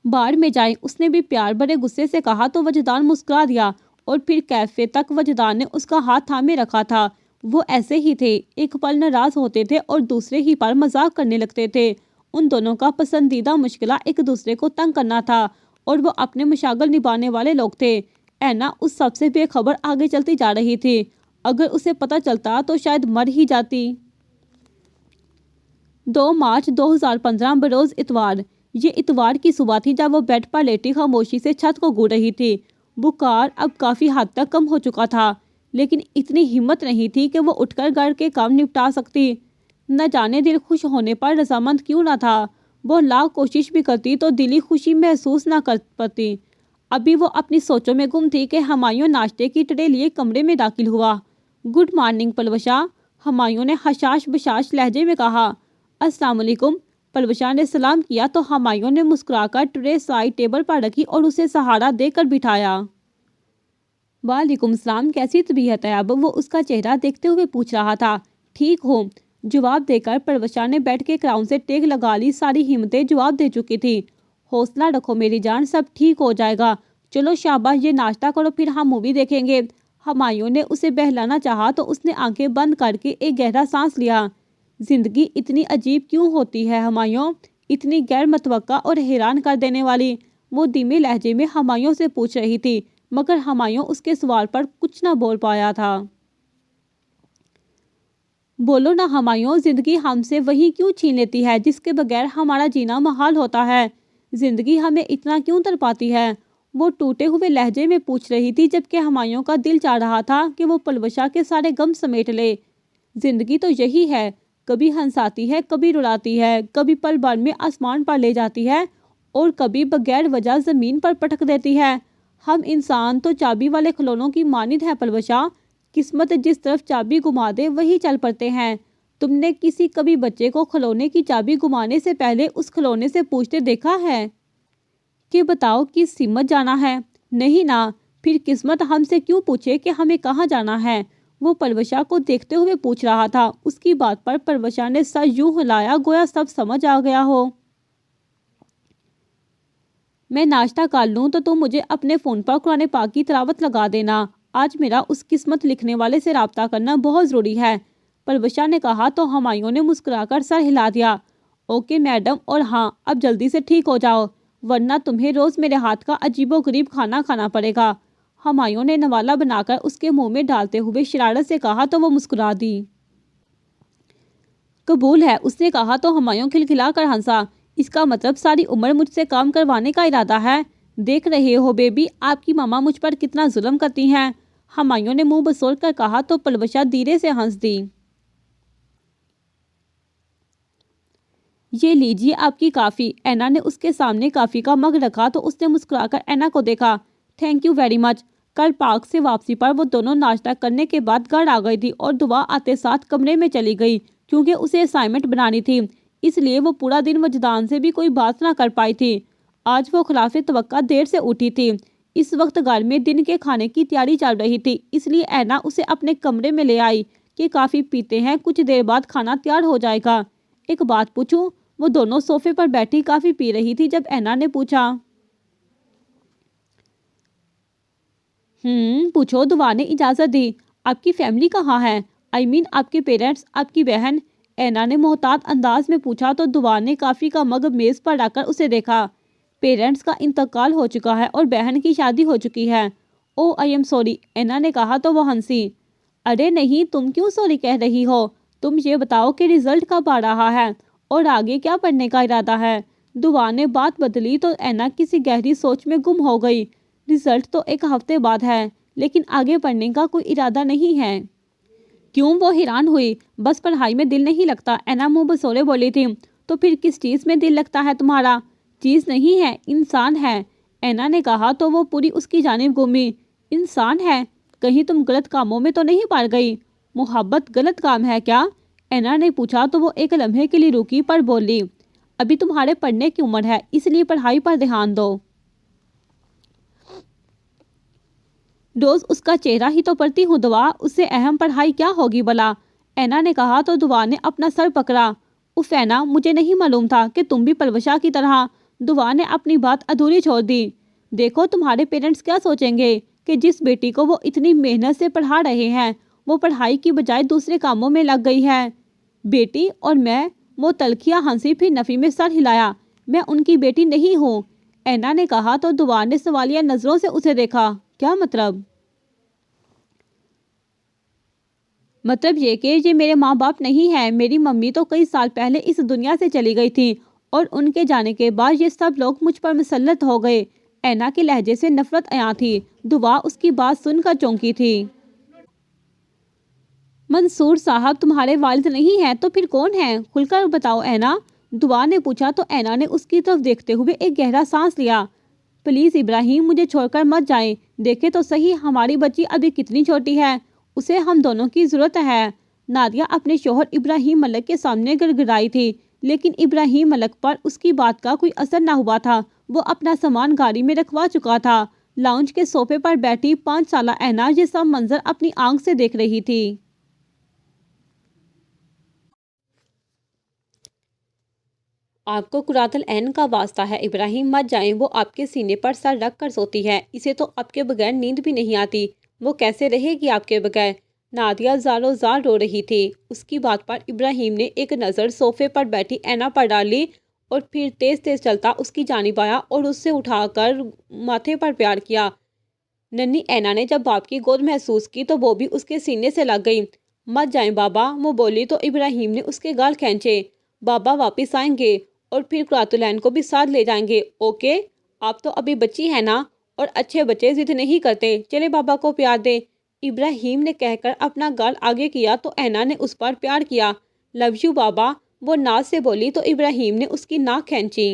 بار میں جائیں، اس نے بھی پیار بھرے غصے سے کہا تو وجدان مسکرا دیا اور پھر کیفے تک وجدان نے اس کا ہاتھ تھامے رکھا تھا۔ وہ ایسے ہی تھے، ایک پل ناراض ہوتے تھے اور دوسرے ہی پر مذاق کرنے لگتے تھے۔ ان دونوں کا پسندیدہ مشغلہ ایک دوسرے کو تنگ کرنا تھا اور وہ اپنے مشاغل نبھانے والے لوگ تھے۔ اینا اس سب سے بے خبر آگے چلتی جا رہی تھی۔ اگر اسے پتہ چلتا تو شاید مر ہی جاتی۔ 2 مارچ 2015 بروز اتوار۔ یہ اتوار کی صبح تھی جب وہ بیڈ پر لیٹی خاموشی سے چھت کو گھور رہی تھی۔ بخار اب کافی حد تک کم ہو چکا تھا، لیکن اتنی ہمت نہیں تھی کہ وہ اٹھ کر گھر کے کام نپٹا سکتی۔ نہ جانے دل خوش ہونے پر رضامند کیوں نہ تھا۔ وہ لاکھ کوشش بھی کرتی تو دلی خوشی محسوس نہ کر پاتی۔ ابھی وہ اپنی سوچوں میں گم تھی کہ ہمایوں ناشتے کی ٹرے لیے کمرے میں داخل ہوا۔ گڈ مارننگ پلوشا، ہمایوں نے حشاش بشاش لہجے میں کہا۔ السلام علیکم۔ پلوشا نے سلام کیا تو ہمایوں نے مسکرا کر ٹرے سائڈ ٹیبل پر رکھی اور اسے سہارا دے کر بٹھایا۔ وعلیکم السلام، کیسی طبیعت ہے اب؟ وہ اس کا چہرہ دیکھتے ہوئے پوچھ رہا تھا۔ ٹھیک ہوں، جواب دے کر پلوشا نے بیٹھ کے کراؤن سے ٹیک لگا لی۔ ساری ہمتیں جواب دے چکی تھی۔ حوصلہ رکھو میری جان، سب ٹھیک ہو جائے گا۔ چلو شاباش، یہ ناشتہ کرو پھر ہم مووی دیکھیں گے۔ ہمایوں نے اسے بہلانا چاہا تو اس نے آنکھیں بند کر کے ایک گہرا سانس لیا۔ زندگی اتنی عجیب کیوں ہوتی ہے ہمایوں؟ اتنی غیر متوقع اور حیران کر دینے والی؟ وہ دھیمے لہجے میں ہمایوں سے پوچھ رہی تھی، مگر ہمایوں اس کے سوال پر کچھ نہ بول پایا تھا۔ بولو نہ ہمایوں، زندگی ہم سے وہی کیوں چھین لیتی ہے جس کے بغیر ہمارا جینا محال ہوتا ہے؟ زندگی ہمیں اتنا کیوں تڑپاتی ہے؟ وہ ٹوٹے ہوئے لہجے میں پوچھ رہی تھی، جبکہ ہمایوں کا دل چاہ رہا تھا کہ وہ پلوشا کے سارے غم سمیٹ لے۔ زندگی تو یہی ہے، کبھی ہنساتی ہے، کبھی رلاتی ہے، کبھی پل بھر میں آسمان پر لے جاتی ہے اور کبھی بغیر وجہ زمین پر پٹک دیتی ہے۔ ہم انسان تو چابی والے کھلونوں کی مانند ہے پلوشا، قسمت جس طرف چابی گما دے وہی چل پڑتے ہیں۔ تم نے کبھی بچے کو کھلونے کی چابی گمانے سے پہلے اس کھلونے سے پوچھتے دیکھا ہے کہ بتاؤ کس سمت جانا ہے؟ نہیں نا، پھر قسمت ہم سے کیوں پوچھے کہ ہمیں کہاں جانا ہے؟ وہ پلوشا کو دیکھتے ہوئے پوچھ رہا تھا۔ اس کی بات پر پلوشا نے سر یوں ہلایا گویا سب سمجھ آ گیا ہو۔ میں ناشتہ کر لوں تو تم مجھے اپنے فون پر قرآن پاک کی تلاوت لگا دینا۔ آج میرا اس قسمت لکھنے والے سے رابطہ کرنا بہت ضروری ہے، پلوشا نے کہا تو ہمایوں نے مسکرا کر سر ہلا دیا۔ اوکے میڈم، اور ہاں، اب جلدی سے ٹھیک ہو جاؤ ورنہ تمہیں روز میرے ہاتھ کا عجیب و غریب کھانا کھانا پڑے گا۔ ہمایوں نے نوالا بنا کر اس کے منہ میں ڈالتے ہوئے شرارت سے کہا تو وہ مسکرا دی۔ قبول ہے، اس نے کہا تو ہمایوں کھلکھلا کر ہنسا۔ اس کا مطلب ساری عمر مجھ سے کام کروانے کا ارادہ ہے؟ دیکھ رہے ہو بیبی، آپ کی ماما مجھ پر کتنا ظلم کرتی ہیں، ہمایوں نے منہ بسول کر کہا تو پلوشا دھیرے سے ہنس دی۔ یہ لیجیے آپ کی کافی۔ اینا نے اس کے سامنے کافی کا مگ رکھا تو اس نے مسکرا کر اینا کو دیکھا۔ Thank you very much. کل پارک سے واپسی پر وہ دونوں ناشتہ کرنے کے بعد گھر آ گئی تھی اور دعا آتے ساتھ کمرے میں چلی گئی۔ کیونکہ اسے اسائنمنٹ بنانی تھی، اس لیے وہ پورا دن وجدان سے بھی کوئی بات نہ کر پائی تھی۔ آج وہ خلاف توقع دیر سے اٹھی تھی۔ اس وقت گھر میں دن کے کھانے کی تیاری چل رہی تھی، اس لیے اینا اسے اپنے کمرے میں لے آئی کہ کافی پیتے ہیں، کچھ دیر بعد کھانا تیار ہو جائے گا۔ ایک بات پوچھوں؟ وہ دونوں صوفے پر بیٹھی کافی پی رہی تھی جب اینا نے پوچھا۔ پوچھو، دعا نے اجازت دی۔ آپ کی فیملی کہاں ہے؟ آپ کے پیرنٹس، آپ کی بہن؟ اینا نے محتاط انداز میں پوچھا تو دعا نے کافی کا مگ میز پر رکھ کر اسے دیکھا۔ پیرنٹس کا انتقال ہو چکا ہے اور بہن کی شادی ہو چکی ہے۔ او آئی ایم سوری، اینا نے کہا تو وہ ہنسی۔ ارے نہیں، تم کیوں سوری کہہ رہی ہو؟ تم یہ بتاؤ کہ رزلٹ کب آ رہا ہے اور آگے کیا پڑھنے کا ارادہ ہے؟ دعا نے بات بدلی تو اینا کسی گہری سوچ میں گم ہو گئی۔ رزلٹ تو 1 ہفتے بعد ہے، لیکن آگے پڑھنے کا کوئی ارادہ نہیں ہے۔ کیوں؟ وہ حیران ہوئی۔ بس پڑھائی میں دل نہیں لگتا، اینا منہ بسولے بولی تھی۔ تو پھر کس چیز میں دل لگتا ہے تمہارا؟ چیز نہیں ہے، انسان ہے، اینا نے کہا تو وہ پوری اس کی جانب گھومی۔ انسان ہے؟ کہیں تم غلط کاموں میں تو نہیں پڑ گئی؟ محبت غلط کام ہے کیا؟ اینا نے پوچھا تو وہ ایک لمحے کے لیے رکی پر بولی، ابھی تمہارے پڑھنے کی عمر ہے، اس لیے پڑھائی پر دھیان دو۔ روز اس کا چہرہ ہی تو پڑھتی ہوں دعا، اس سے اہم پڑھائی کیا ہوگی بلا؟ اینا نے کہا تو دعا نے اپنا سر پکڑا۔ اف اینا، مجھے نہیں معلوم تھا کہ تم بھی پروشا کی طرح۔ دعا نے اپنی بات ادھوری چھوڑ دی۔ دیکھو تمہارے پیرنٹس کیا سوچیں گے کہ جس بیٹی کو وہ اتنی محنت سے پڑھا رہے ہیں وہ پڑھائی کی بجائے دوسرے کاموں میں لگ گئی ہے۔ بیٹی اور میں، وہ تلخیاں ہنسی پھر نفی میں سر ہلایا۔ میں ان کی بیٹی نہیں ہوں، اینا نے کہا تو دعا نے سوالیہ نظروں سے اسے دیکھا۔ کیا مطلب؟ مطلب یہ کہ یہ میرے ماں باپ نہیں ہے۔ میری ممی تو کئی سال پہلے اس دنیا سے چلی گئی تھی اور ان کے جانے کے بعد یہ سب لوگ مجھ پر مسلط ہو گئے۔ اینا کے لہجے سے نفرت عیاں تھی۔ دعا اس کی بات سن کر چونکی تھی۔ منصور صاحب تمہارے والد نہیں ہیں تو پھر کون ہیں؟ کھل کر بتاؤ اینا، دعا نے پوچھا تو اینا نے اس کی طرف دیکھتے ہوئے ایک گہرا سانس لیا۔ پلیز ابراہیم، مجھے چھوڑ کر مت جائیں۔ دیکھیں تو صحیح ہماری بچی ابھی کتنی چھوٹی ہے، اسے ہم دونوں کی ضرورت ہے۔ نادیہ اپنے شوہر ابراہیم ملک کے سامنے گڑگڑائی تھی، لیکن ابراہیم ملک پر اس کی بات کا کوئی اثر نہ ہوا تھا۔ وہ اپنا سامان گاڑی میں رکھوا چکا تھا۔ لاؤنج کے صوفے پر بیٹھی 5 سالہ اینا یہ سب منظر اپنی آنکھ سے دیکھ رہی تھی۔ آپ کو قرۃ العین کا واسطہ ہے ابراہیم مت جائیں، وہ آپ کے سینے پر سر رکھ کر سوتی ہے، اسے تو آپ کے بغیر نیند بھی نہیں آتی، وہ کیسے رہے گی آپ کے بغیر؟ نادیہ زاروں زار رو رہی تھی۔ اس کی بات پر ابراہیم نے ایک نظر صوفے پر بیٹھی اینا پر ڈالی اور پھر تیز تیز چلتا اس کی جانب آیا اور اس سے اٹھا کر ماتھے پر پیار کیا۔ ننھی اینا نے جب باپ کی گود محسوس کی تو وہ بھی اس کے سینے سے لگ گئی۔ مت جائیں بابا، وہ بولی تو ابراہیم نے اس کے گال کھینچے۔ بابا واپس آئیں گے اور پھر قرۃ العین کو بھی ساتھ لے جائیں گے، اوکے؟ آپ تو ابھی بچی ہے نا، اور اچھے بچے ضد نہیں کرتے، چلے بابا کو پیار دے، ابراہیم نے کہہ کر اپنا گال آگے کیا تو اینا نے اس پر پیار کیا۔ لو یو بابا، وہ ناز سے بولی تو ابراہیم نے اس کی ناک کھینچی۔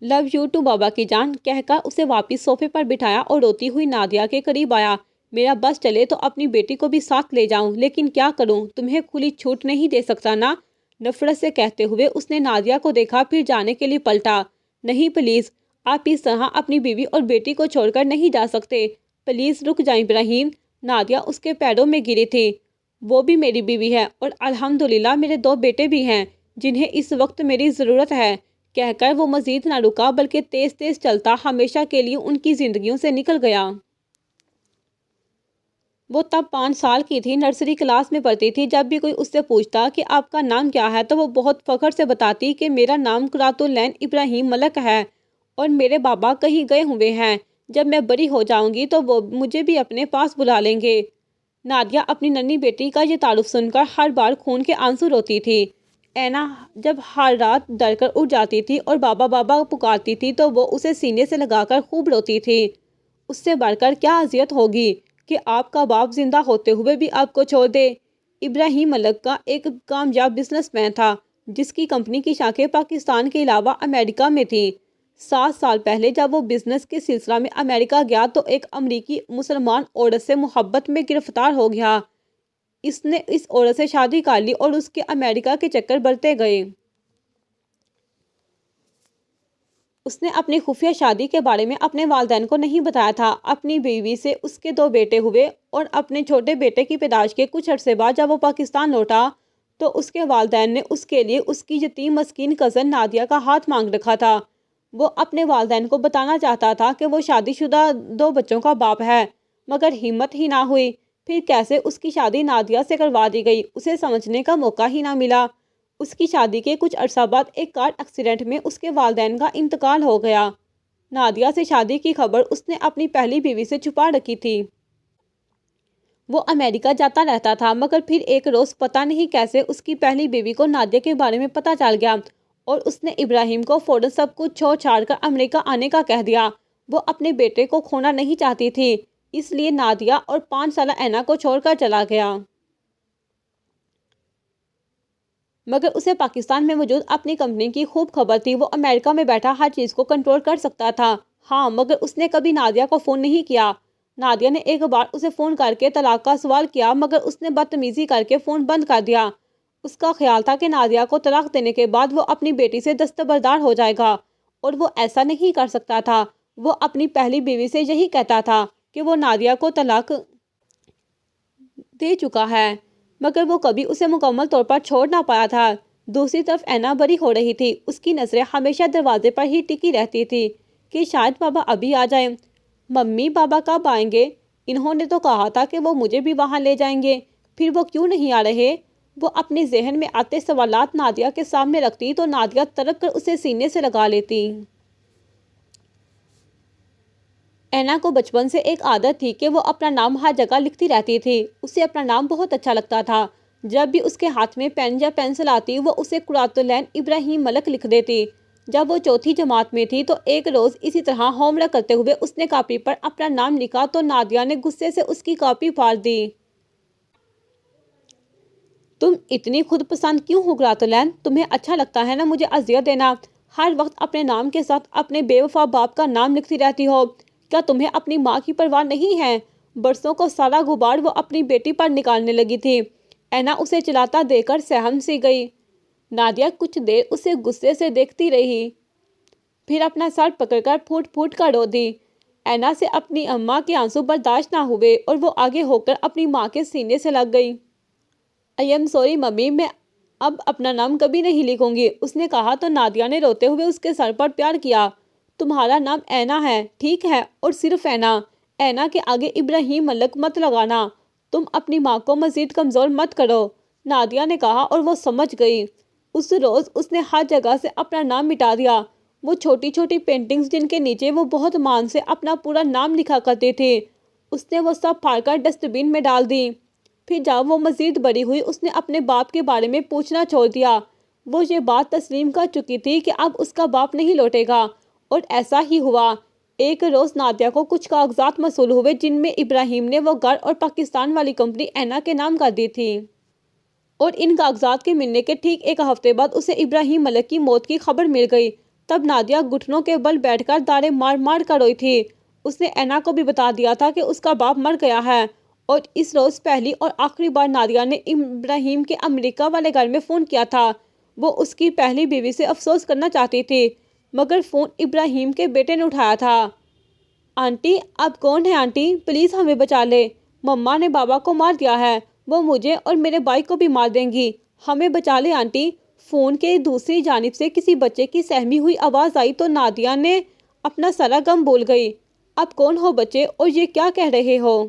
لو یو ٹو بابا کی جان، کہہ کر اسے واپس صوفے پر بٹھایا اور روتی ہوئی نادیہ کے قریب آیا۔ میرا بس چلے تو اپنی بیٹی کو بھی ساتھ لے جاؤں، لیکن کیا کروں، تمہیں کھلی چھوٹ نہیں دے سکتا نا، نفرت سے کہتے ہوئے اس نے نادیہ کو دیکھا پھر جانے کے لیے پلٹا۔ نہیں پلیز، آپ اس طرح اپنی بیوی اور بیٹی کو چھوڑ کر نہیں جا سکتے، پلیز رک جائیں ابراہیم۔ نادیہ اس کے پیروں میں گری تھی۔ وہ بھی میری بیوی ہے اور الحمدللہ میرے 2 بیٹے بھی ہیں جنہیں اس وقت میری ضرورت ہے، کہہ کر وہ مزید نہ رکا بلکہ تیز تیز چلتا ہمیشہ کے لیے ان کی زندگیوں سے نکل گیا۔ وہ تب 5 سال کی تھی، نرسری کلاس میں پڑھتی تھی۔ جب بھی کوئی اس سے پوچھتا کہ آپ کا نام کیا ہے تو وہ بہت فخر سے بتاتی کہ میرا نام قرۃ العین ابراہیم ملک ہے اور میرے بابا کہیں گئے ہوئے ہیں، جب میں بڑی ہو جاؤں گی تو وہ مجھے بھی اپنے پاس بلا لیں گے۔ نادیہ اپنی ننھی بیٹی کا یہ تعارف سن کر ہر بار خون کے آنسو روتی تھی۔ اینا جب ہر رات ڈر کر اٹھ جاتی تھی اور بابا بابا پکارتی تھی تو وہ اسے سینے سے لگا کر خوب روتی تھی۔ اس سے بڑھ کر کیا اذیت ہوگی کہ آپ کا باپ زندہ ہوتے ہوئے بھی آپ کو چھوڑ دے۔ ابراہیم ملک کا ایک کامیاب بزنس مین تھا جس کی کمپنی کی شاخیں پاکستان کے علاوہ امریکہ میں تھیں۔ 7 سال پہلے جب وہ بزنس کے سلسلہ میں امریکہ گیا تو ایک امریکی مسلمان عورت سے محبت میں گرفتار ہو گیا۔ اس نے اس عورت سے شادی کر لی اور اس کے امریکہ کے چکر بڑھتے گئے۔ اس نے اپنی خفیہ شادی کے بارے میں اپنے والدین کو نہیں بتایا تھا۔ اپنی بیوی سے اس کے 2 بیٹے ہوئے اور اپنے چھوٹے بیٹے کی پیدائش کے کچھ عرصے بعد جب وہ پاکستان لوٹا تو اس کے والدین نے اس کے لیے اس کی یتیم مسکین کزن نادیہ کا ہاتھ مانگ رکھا تھا۔ وہ اپنے والدین کو بتانا چاہتا تھا کہ وہ شادی شدہ 2 بچوں کا باپ ہے، مگر ہمت ہی نہ ہوئی۔ پھر کیسے اس کی شادی نادیہ سے کروا دی گئی اسے سمجھنے کا موقع ہی نہ ملا۔ اس کی شادی کے کچھ عرصہ بعد ایک کار ایکسیڈنٹ میں اس کے والدین کا انتقال ہو گیا۔ نادیہ سے شادی کی خبر اس نے اپنی پہلی بیوی سے چھپا رکھی تھی۔ وہ امریکہ جاتا رہتا تھا مگر پھر ایک روز پتہ نہیں کیسے اس کی پہلی بیوی کو نادیہ کے بارے میں پتہ چل گیا اور اس نے ابراہیم کو فوراً سب کچھ چھوڑ چھاڑ کر امریکہ آنے کا کہہ دیا۔ وہ اپنے بیٹے کو کھونا نہیں چاہتی تھی، اس لیے نادیہ اور 5 سالہ اینا کو چھوڑ کر چلا گیا۔ مگر اسے پاکستان میں موجود اپنی کمپنی کی خوب خبر تھی۔ وہ امریکہ میں بیٹھا ہر چیز کو کنٹرول کر سکتا تھا۔ ہاں، مگر اس نے کبھی نادیہ کو فون نہیں کیا۔ نادیہ نے ایک بار اسے فون کر کے طلاق کا سوال کیا مگر اس نے بدتمیزی کر کے فون بند کر دیا۔ اس کا خیال تھا کہ نادیہ کو طلاق دینے کے بعد وہ اپنی بیٹی سے دستبردار ہو جائے گا اور وہ ایسا نہیں کر سکتا تھا۔ وہ اپنی پہلی بیوی سے یہی کہتا تھا کہ وہ نادیہ کو طلاق دے چکا ہے، مگر وہ کبھی اسے مکمل طور پر چھوڑ نہ پایا تھا۔ دوسری طرف اینا بری ہو رہی تھی، اس کی نظریں ہمیشہ دروازے پر ہی ٹکی رہتی تھی کہ شاید بابا ابھی آ جائیں۔ ممی بابا کب آئیں گے؟ انہوں نے تو کہا تھا کہ وہ مجھے بھی وہاں لے جائیں گے، پھر وہ کیوں نہیں آ رہے؟ وہ اپنے ذہن میں آتے سوالات نادیہ کے سامنے رکھتی تو نادیہ تڑپ کر اسے سینے سے لگا لیتی۔ اینا کو بچپن سے ایک عادت تھی کہ وہ اپنا نام ہر جگہ لکھتی رہتی تھی۔ اسے اپنا نام بہت اچھا لگتا تھا۔ جب بھی اس کے ہاتھ میں پین یا پینسل آتی وہ اسے قرۃ العین ابراہیم ملک لکھ دیتی۔ جب وہ چوتھی جماعت میں تھی تو ایک روز اسی طرح ہوم ورک کرتے ہوئے اس نے کاپی پر اپنا نام لکھا تو نادیہ نے غصے سے اس کی کاپی پھاڑ دی۔ تم اتنی خود پسند کیوں ہو قرۃ العین؟ تمہیں اچھا لگتا ہے نا مجھے اذیت دینا؟ ہر وقت اپنے نام کے ساتھ اپنے بے وفا باپ کا نام لکھتی رہتی ہو۔ کیا تمہیں اپنی ماں کی پرواہ نہیں ہے؟ برسوں کو سارا غبار وہ اپنی بیٹی پر نکالنے لگی تھی۔ اینا اسے چلاتا دیکھ کر سہم سی گئی۔ نادیہ کچھ دیر اسے غصے سے دیکھتی رہی، پھر اپنا سر پکڑ کر پھوٹ پھوٹ کر رو دی۔ اینا سے اپنی اماں کے آنسو برداشت نہ ہوئے اور وہ آگے ہو کر اپنی ماں کے سینے سے لگ گئی۔ "آئی ایم سوری ممی، میں اب اپنا نام کبھی نہیں لکھوں گی" اس نے کہا تو نادیہ نے روتے ہوئے اس کے سر پر پیار کیا۔ "تمہارا نام اینا ہے، ٹھیک ہے، اور صرف اینا۔ اینا کے آگے ابراہیم ملک مت لگانا۔ تم اپنی ماں کو مزید کمزور مت کرو" نادیہ نے کہا اور وہ سمجھ گئی۔ اس روز اس نے ہر جگہ سے اپنا نام مٹا دیا۔ وہ چھوٹی چھوٹی پینٹنگز جن کے نیچے وہ بہت مان سے اپنا پورا نام لکھا کرتی تھی، اس نے وہ سب پھاڑ کر ڈسٹ بین میں ڈال دی۔ پھر جب وہ مزید بڑی ہوئی اس نے اپنے باپ کے بارے میں پوچھنا چھوڑ دیا۔ وہ یہ بات تسلیم کر چکی تھی کہ اب اس کا باپ نہیں لوٹے گا، اور ایسا ہی ہوا۔ ایک روز نادیہ کو کچھ کاغذات موصول ہوئے جن میں ابراہیم نے وہ گھر اور پاکستان والی کمپنی اینا کے نام کر دی تھی، اور ان کاغذات کے ملنے کے ٹھیک ایک ہفتے بعد اسے ابراہیم ملک کی موت کی خبر مل گئی۔ تب نادیہ گھٹنوں کے بل بیٹھ کر داڑیں مار مار کر روئی تھی۔ اس نے اینا کو بھی بتا دیا تھا کہ اس کا باپ مر گیا ہے، اور اس روز پہلی اور آخری بار نادیہ نے ابراہیم کے امریکہ والے گھر میں فون کیا تھا۔ وہ اس کی پہلی بیوی سے افسوس کرنا چاہتی تھی، مگر فون ابراہیم کے بیٹے نے اٹھایا تھا۔ "آنٹی، اب کون ہے آنٹی؟ پلیز ہمیں بچا لے۔ مما نے بابا کو مار دیا ہے، وہ مجھے اور میرے بھائی کو بھی مار دیں گی، ہمیں بچا لے آنٹی"۔ فون کے دوسری جانب سے کسی بچے کی سہمی ہوئی آواز آئی تو نادیہ نے اپنا سارا غم بھول گئی۔ "اب کون ہو بچے اور یہ کیا کہہ رہے ہو"؟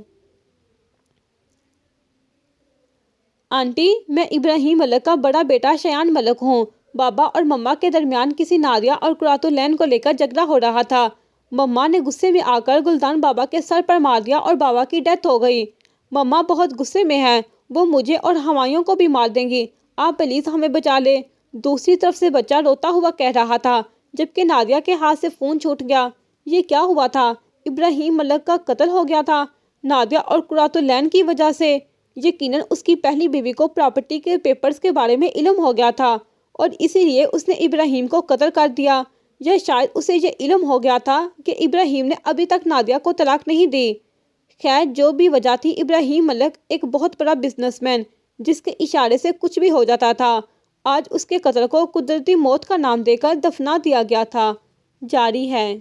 "آنٹی، میں ابراہیم ملک کا بڑا بیٹا شایان ملک ہوں۔ بابا اور مما کے درمیان کسی نادیہ اور قرۃ العین کو لے کر جھگڑا ہو رہا تھا۔ مما نے غصے میں آ کر گلدان بابا کے سر پر مار دیا اور بابا کی ڈیتھ ہو گئی۔ مما بہت غصے میں ہیں، وہ مجھے اور ہمایوں کو بھی مار دیں گی، آپ پلیز ہمیں بچا لیں"۔ دوسری طرف سے بچہ روتا ہوا کہہ رہا تھا، جبکہ نادیہ کے ہاتھ سے فون چھوٹ گیا۔ یہ کیا ہوا تھا؟ ابراہیم ملک کا قتل ہو گیا تھا، نادیہ اور قرۃ العین کی وجہ سے؟ یقیناً اس کی پہلی بیوی کو پراپرٹی کے پیپرز کے بارے میں علم ہو گیا تھا، اور اسی لیے اس نے ابراہیم کو قتل کر دیا، یا شاید اسے یہ علم ہو گیا تھا کہ ابراہیم نے ابھی تک نادیہ کو طلاق نہیں دی۔ خیر جو بھی وجہ تھی، ابراہیم ملک ایک بہت بڑا بزنس مین جس کے اشارے سے کچھ بھی ہو جاتا تھا، آج اس کے قتل کو قدرتی موت کا نام دے کر دفنا دیا گیا تھا۔ جاری ہے۔